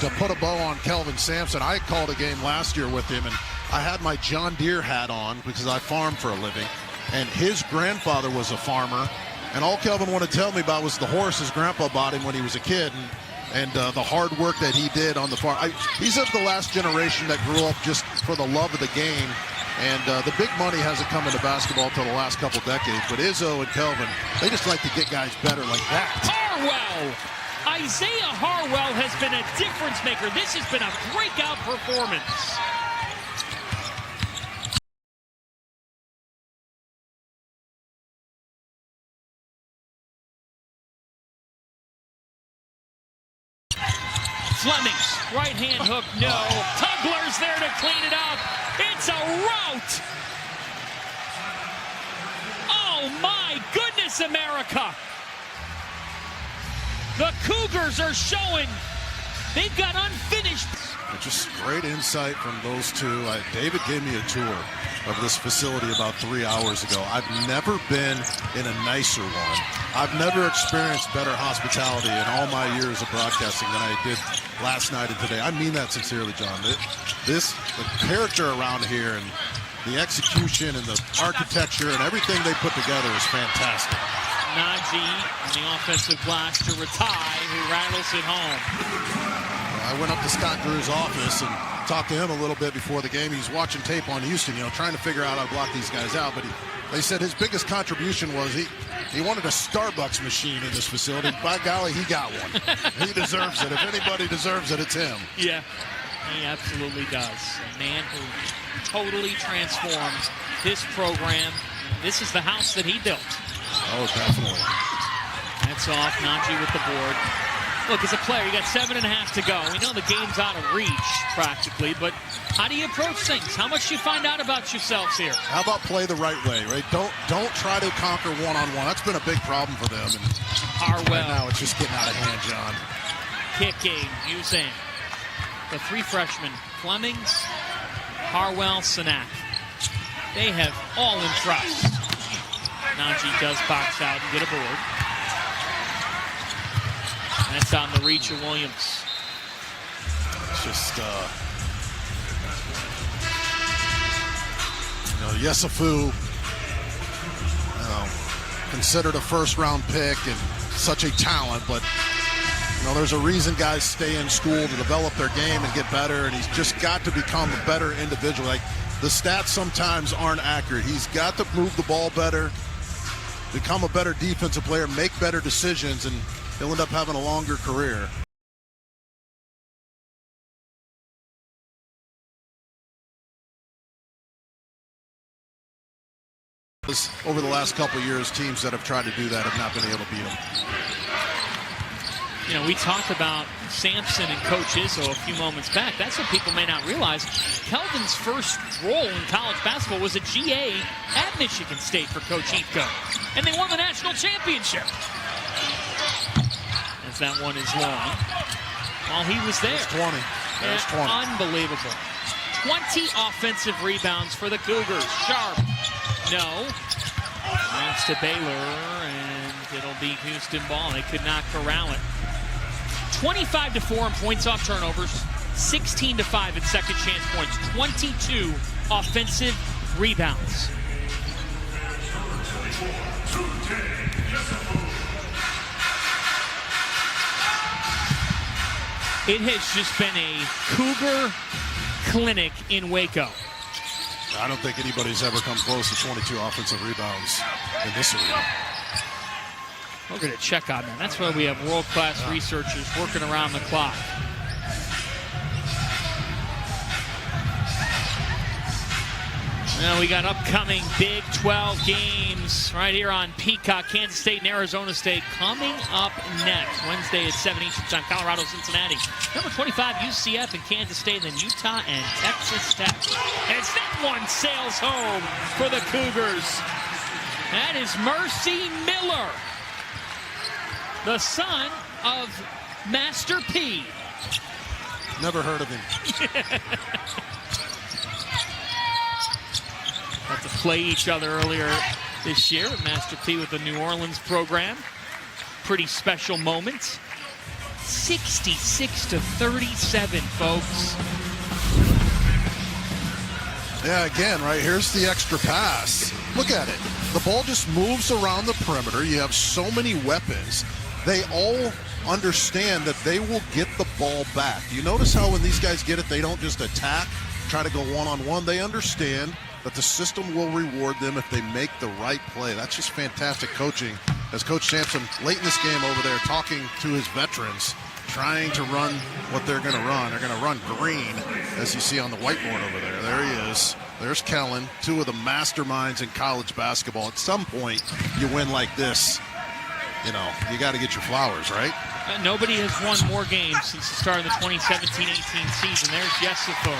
to put a bow on Kelvin Sampson, I called a game last year with him, and I had my John Deere hat on because I farm for a living. And his grandfather was a farmer. And all Kelvin wanted to tell me about was the horse his grandpa bought him when he was a kid, and the hard work that he did on the farm. He's of the last generation that grew up just for the love of the game. And the big money hasn't come into basketball until the last couple decades. But Izzo and Kelvin, they just like to get guys better like that. Harwell! Isaiah Harwell has been a difference maker. This has been a breakout performance. Flemings, right hand hook, no. Tugler's there to clean it up. It's a rout. Oh my goodness, America. The Cougars are showing they've got unfinished. Just great insight from those two. David gave me a tour of this facility about 3 hours ago. I've never been in a nicer one. I've never experienced better hospitality in all my years of broadcasting than I did last night and today. I mean that sincerely, John. The character around here and the execution and the architecture and everything they put together is fantastic. Najee on the offensive glass to Ratai, who rattles it home. I went up to Scott Drew's office and talked to him a little bit before the game. He's watching tape on Houston, trying to figure out how to block these guys out. But they said his biggest contribution was he wanted a Starbucks machine in this facility. By golly, he got one. He deserves it. If anybody deserves it, it's him. Yeah, he absolutely does. A man who totally transformed this program. This is the house that he built. Oh, definitely. That's off. Najee with the board. Look, as a player, you got 7.5 to go. We know the game's out of reach, practically, but how do you approach things? How much do you find out about yourselves here? How about play the right way, right? Don't try to conquer one-on-one. That's been a big problem for them. And Harwell. Right now, it's just getting out of hand, John. Kicking, using the three freshmen, Flemings, Harwell, Sanak. They have all in trust. Najee does box out and get a board. That's on the reach of Williams. It's just, Yesufu, considered a first-round pick and such a talent, but, there's a reason guys stay in school to develop their game and get better, and he's just got to become a better individual. Like, the stats sometimes aren't accurate. He's got to move the ball better, become a better defensive player, make better decisions, and he'll end up having a longer career. Over the last couple of years, teams that have tried to do that have not been able to beat them. We talked about Sampson and Coach Izzo a few moments back. That's what people may not realize. Kelvin's first role in college basketball was a GA at Michigan State for Coach Heathcote. And they won the national championship. As that one is long. While he was there. There's 20. There's 20. Unbelievable. 20 offensive rebounds for the Cougars. Sharp. No. Bounce to Baylor, and it'll be Houston ball. They could not corral it. 25-4 in points off turnovers. 16-5 in second chance points. 22 offensive rebounds. It has just been a Cougar clinic in Waco. I don't think anybody's ever come close to 22 offensive rebounds in this arena. We're going to check on that. That's why we have world-class researchers working around the clock. Now we got upcoming Big 12 games right here on Peacock. Kansas State and Arizona State coming up next. Wednesday at 7 Eastern Time. Colorado, Cincinnati. Number 25, UCF and Kansas State. And then Utah and Texas Tech. As that one sails home for the Cougars. That is Mercy Miller, the son of Master P. Never heard of him. Got to play each other earlier this year with Master P with the New Orleans program. Pretty special moment. 66-37, folks. Yeah, again, right, here's the extra pass. Look at it. The ball just moves around the perimeter. You have so many weapons. They all understand that they will get the ball back. You notice how when these guys get it, they don't just attack, try to go one-on-one. They understand that the system will reward them if they make the right play. That's just fantastic coaching. As Coach Sampson, late in this game over there, talking to his veterans, trying to run what they're going to run. They're going to run green, as you see on the whiteboard over there. There he is. There's Kellen, two of the masterminds in college basketball. At some point, you win like this. you got to get your flowers, right? Nobody has won more games since the start of the 2017-18 season. There's Yesufu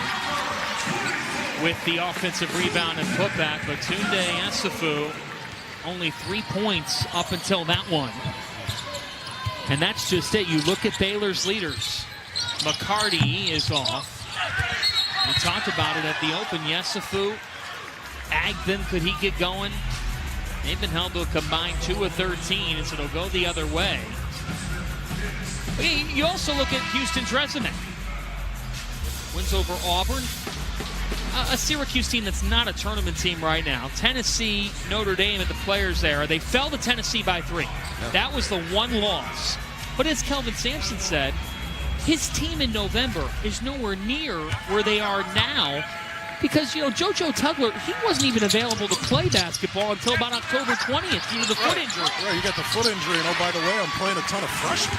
with the offensive rebound and putback, but Tunde Yesufu only 3 points up until that one. And that's just it. You look at Baylor's leaders. McCarty is off. We talked about it at the open. Yesufu, Agden, could he get going? They've been held to a combined 2 of 13, and so it'll go the other way. You also look at Houston's resume. Wins over Auburn. A Syracuse team that's not a tournament team right now. Tennessee, Notre Dame, and the players there. They fell to Tennessee by 3. Yep. That was the one loss. But as Kelvin Sampson said, his team in November is nowhere near where they are now because, JoJo Tugler, he wasn't even available to play basketball until about October 20th due to the foot injury. Right, you got the foot injury, and by the way, I'm playing a ton of freshmen.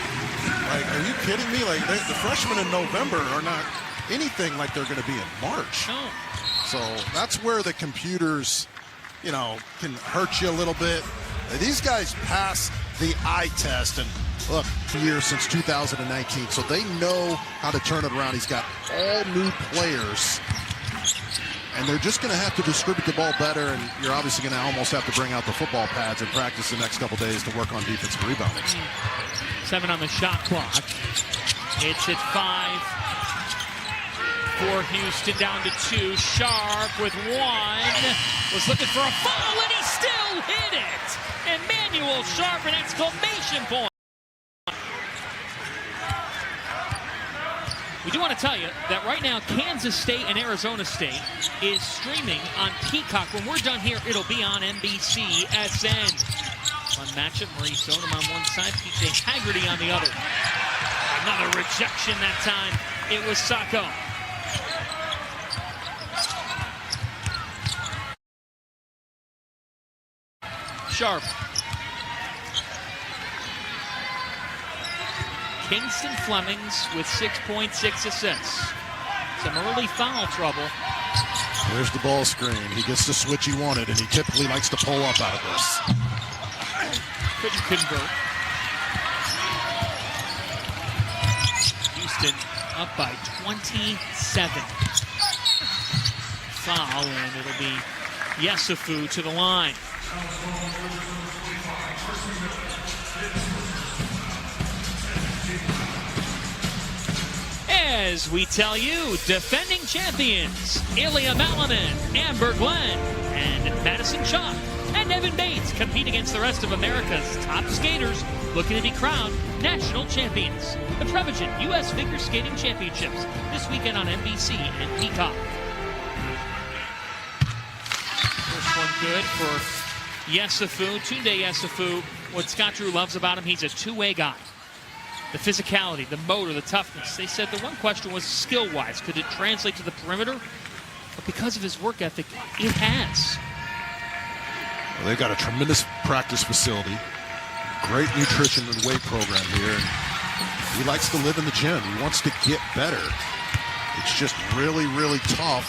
Like, are you kidding me? Like, the freshmen in November are not anything like they're going to be in March. No. So that's where the computers, can hurt you a little bit. These guys pass the eye test, and look, years since 2019, so they know how to turn it around. He's got all new players, and they're just going to have to distribute the ball better, and you're obviously going to almost have to bring out the football pads and practice the next couple days to work on defensive rebounding. 7 on the shot clock. It's at 5 for Houston, down to 2. Sharp with 1. Was looking for a foul, and he still hit it. Emmanuel Sharp, an exclamation point. We do want to tell you that right now Kansas State and Arizona State is streaming on Peacock. When we're done here, it'll be on NBCSN. Fun matchup, Maurice Odom on one side, PJ Haggerty on the other. Another rejection that time. It was Sacco. Sharp. Kingston Flemings with 6.6 assists. Some early foul trouble. There's the ball screen. He gets the switch he wanted, and he typically likes to pull up out of this. Couldn't convert. Houston up by 27. Foul, and it'll be Yesufu to the line. As we tell you, defending champions, Ilya Malaman, Amber Glenn, and Madison Chalk, and Evan Bates compete against the rest of America's top skaters looking to be crowned national champions. The Prevagen U.S. Figure Skating Championships this weekend on NBC and Peacock. First one good for Yesufu, Tunde Yesufu. What Scott Drew loves about him, he's a two-way guy. The physicality, the motor, the toughness. They said the one question was skill-wise. Could it translate to the perimeter? But because of his work ethic, it has. Well, they've got a tremendous practice facility, great nutrition and weight program here. And he likes to live in the gym. He wants to get better. It's just really, really tough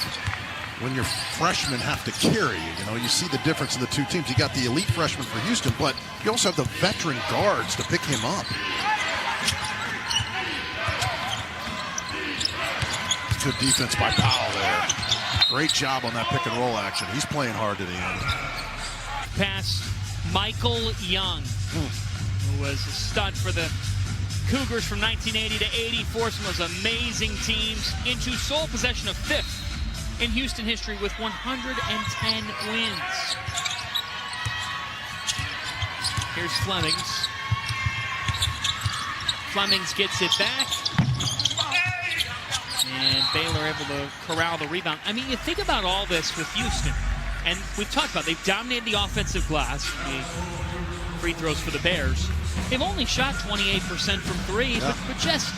when your freshmen have to carry you. You see the difference in the two teams. You got the elite freshmen for Houston, but you also have the veteran guards to pick him up. Good defense by Powell there. Great job on that pick and roll action. He's playing hard to the end. Pass Michael Young, who was a stud for the Cougars from 1980 to 84. Some of those amazing teams into sole possession of 5th in Houston history with 110 wins. Here's Flemings. Flemings gets it back. And Baylor able to corral the rebound. I mean, you think about all this with Houston, and we've talked about they've dominated the offensive glass, the free throws for the Bears. They've only shot 28% from 3, but just...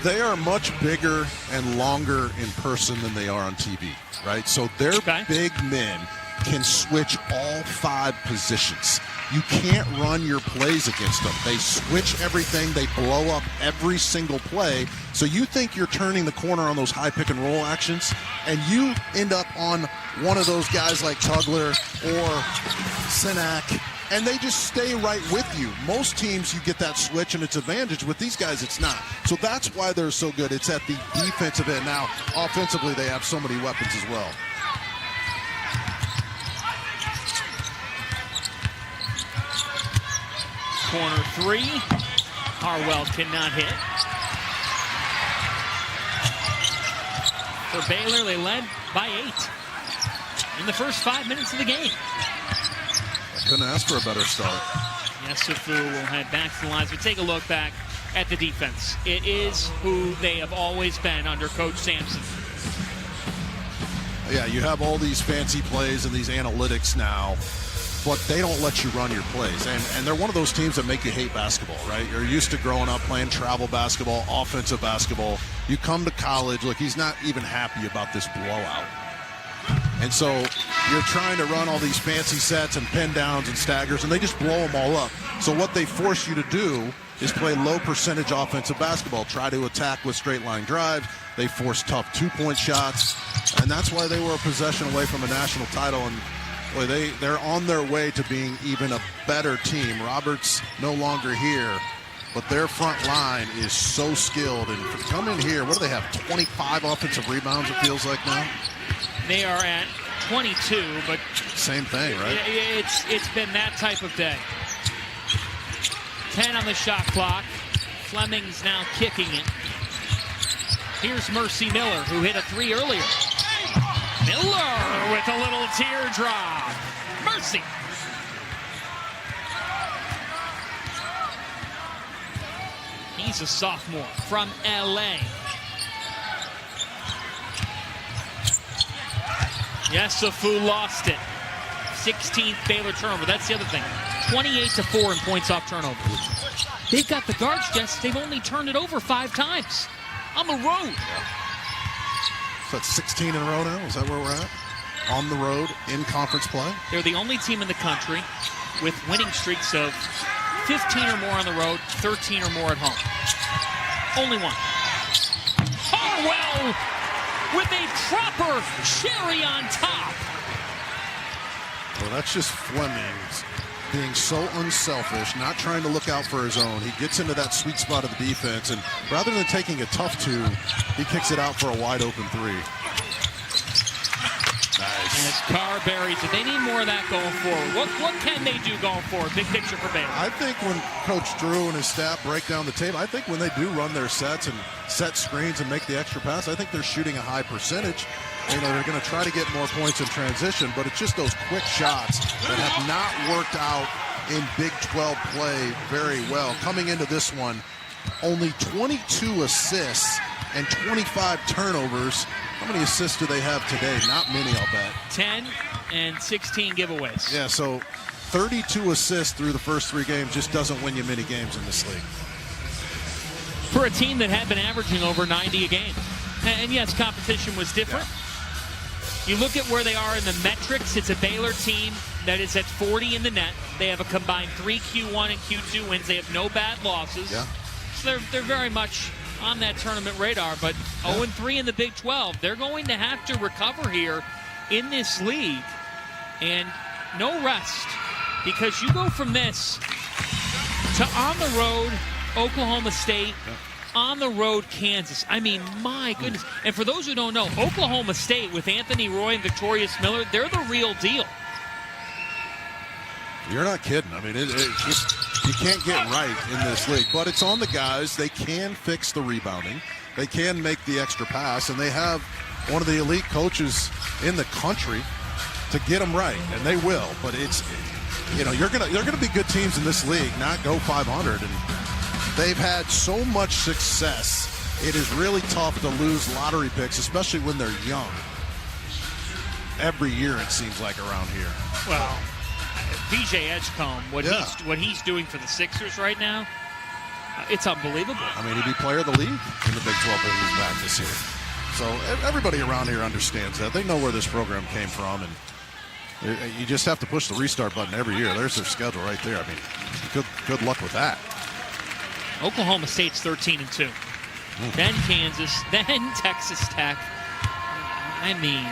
They are much bigger and longer in person than they are on TV, right? So they're big men. can switch all 5 positions. You can't run your plays against them. They switch everything. They blow up every single play. So you think you're turning the corner on those high pick and roll actions, and you end up on one of those guys like Tugler or Sinak, and they just stay right with you. Most teams, you get that switch, and it's advantage. With these guys, it's not. So that's why they're so good. It's at the defensive end. Now, offensively, they have so many weapons as well. Corner 3. Harwell cannot hit. For Baylor, they led by 8 in the first 5 minutes of the game. Couldn't ask for a better start. Yesufu will head back to the lines. We take a look back at the defense. It is who they have always been under Coach Sampson. Yeah, you have all these fancy plays and these analytics now, but they don't let you run your plays. And they're one of those teams that make you hate basketball, right? You're used to growing up playing travel basketball, offensive basketball. You come to college, look, he's not even happy about this blowout. And so you're trying to run all these fancy sets and pin downs and staggers, and they just blow them all up. So what they force you to do is play low percentage offensive basketball, try to attack with straight line drives. They force tough 2-point shots, and that's why they were a possession away from a national title. And boy, they're on their way to being even a better team. Roberts no longer here, but their front line is so skilled. And for coming here, what do they have, 25 offensive rebounds, it feels like now? They are at 22, but same thing, right? It's been that type of day. 10 on the shot clock. Fleming's now kicking it. Here's Mercy Miller, who hit a 3 earlier. Miller with a little teardrop. Mercy. He's a sophomore from LA. Yesufu lost it. 16th Baylor turnover. That's the other thing. 28-4 in points off turnover. They've got the guards, Jess. They've only turned it over 5 times on the road. So that's 16 in a row now? Is that where we're at? On the road, in conference play? They're the only team in the country with winning streaks of 15 or more on the road, 13 or more at home. Only one. Harwell with a proper cherry on top. Well, that's just Fleming being so unselfish, not trying to look out for his own. He gets into that sweet spot of the defense, and rather than taking a tough 2, he kicks it out for a wide open 3. Nice. And it's Carberry. So they need more of that going forward. What can they do going forward? Big picture for Baylor. I think when Coach Drew and his staff break down the tape, I think when they do run their sets and set screens and make the extra pass, I think they're shooting a high percentage. You know, they're going to try to get more points in transition, but it's just those quick shots that have not worked out in Big 12 play very well. Coming into this one, only 22 assists and 25 turnovers. How many assists do they have today? Not many, I'll bet. 10 and 16 giveaways. Yeah, so 32 assists through the first 3 games just doesn't win you many games in this league. For a team that had been averaging over 90 a game. And yes, competition was different. Yeah. You look at where they are in the metrics. It's a Baylor team that is at 40 in the net. They have a combined 3 Q1 and Q2 wins. They have no bad losses. Yeah. So they're very much on that tournament radar. But 0-3 in the Big 12. They're going to have to recover here in this league. And no rest. Because you go from this to on the road, Oklahoma State. Yeah. On the road, Kansas. I mean, my goodness. And for those who don't know, Oklahoma State with Anthony Roy and Victorious Miller, they're the real deal. You're not kidding. I mean, it just, you can't get right in this league. But it's on the guys. They can fix the rebounding. They can make the extra pass. And they have one of the elite coaches in the country to get them right. And they will. But it's, you know, they're gonna be good teams in this league, not go 500. And they've had so much success. It is really tough to lose lottery picks, especially when they're young. Every year, it seems like, around here. Well, PJ Edgecombe, what he's doing for the Sixers right now, it's unbelievable. I mean, he'd be player of the league in the Big 12 when he's back this year. So everybody around here understands that. They know where this program came from, and You just have to push the restart button every year. There's their schedule right there. I mean, good luck with that. Oklahoma State's 13-2. Then Kansas, then Texas Tech. I mean,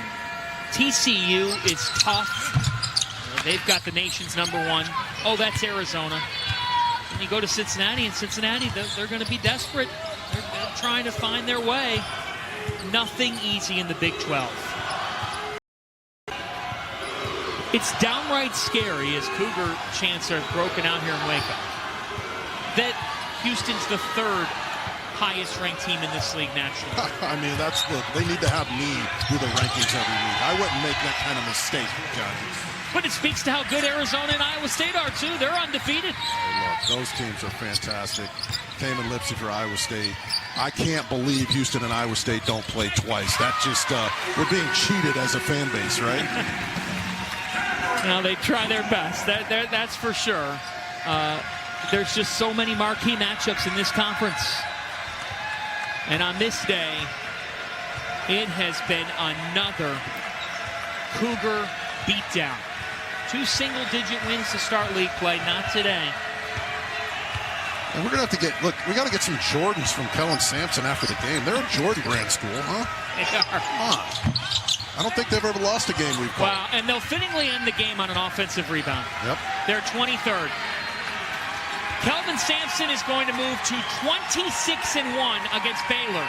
TCU is tough. They've got the nation's #1. Oh, that's Arizona. And you go to Cincinnati, and Cincinnati, they're going to be desperate. They're trying to find their way. Nothing easy in the Big 12. It's downright scary as Cougar chants are broken out here in Waco that Houston's the 3rd highest ranked team in this league nationally. I mean, they need to have me do the rankings every week. I wouldn't make that kind of mistake, Johnny. But it speaks to how good Arizona and Iowa State are, too. They're undefeated. Hey, look, those teams are fantastic. Taman Lipsy for Iowa State. I can't believe Houston and Iowa State don't play twice. That just, we're being cheated as a fan base, right? Now, they try their best. That's for sure. There's just so many marquee matchups in this conference. And on this day, it has been another Cougar beatdown. 2 single-digit wins to start league play, not today. And we're going to have to we got to get some Jordans from Kellen Sampson after the game. They're a Jordan brand school, huh? They are. I don't think they've ever lost a game we've played. Wow, and they'll fittingly end the game on an offensive rebound. Yep. They're 23rd. Kelvin Sampson is going to move to 26-1 against Baylor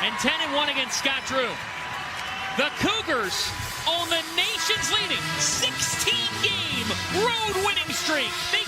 and 10-1 against Scott Drew. The Cougars on the nation's leading 16-game road winning streak. They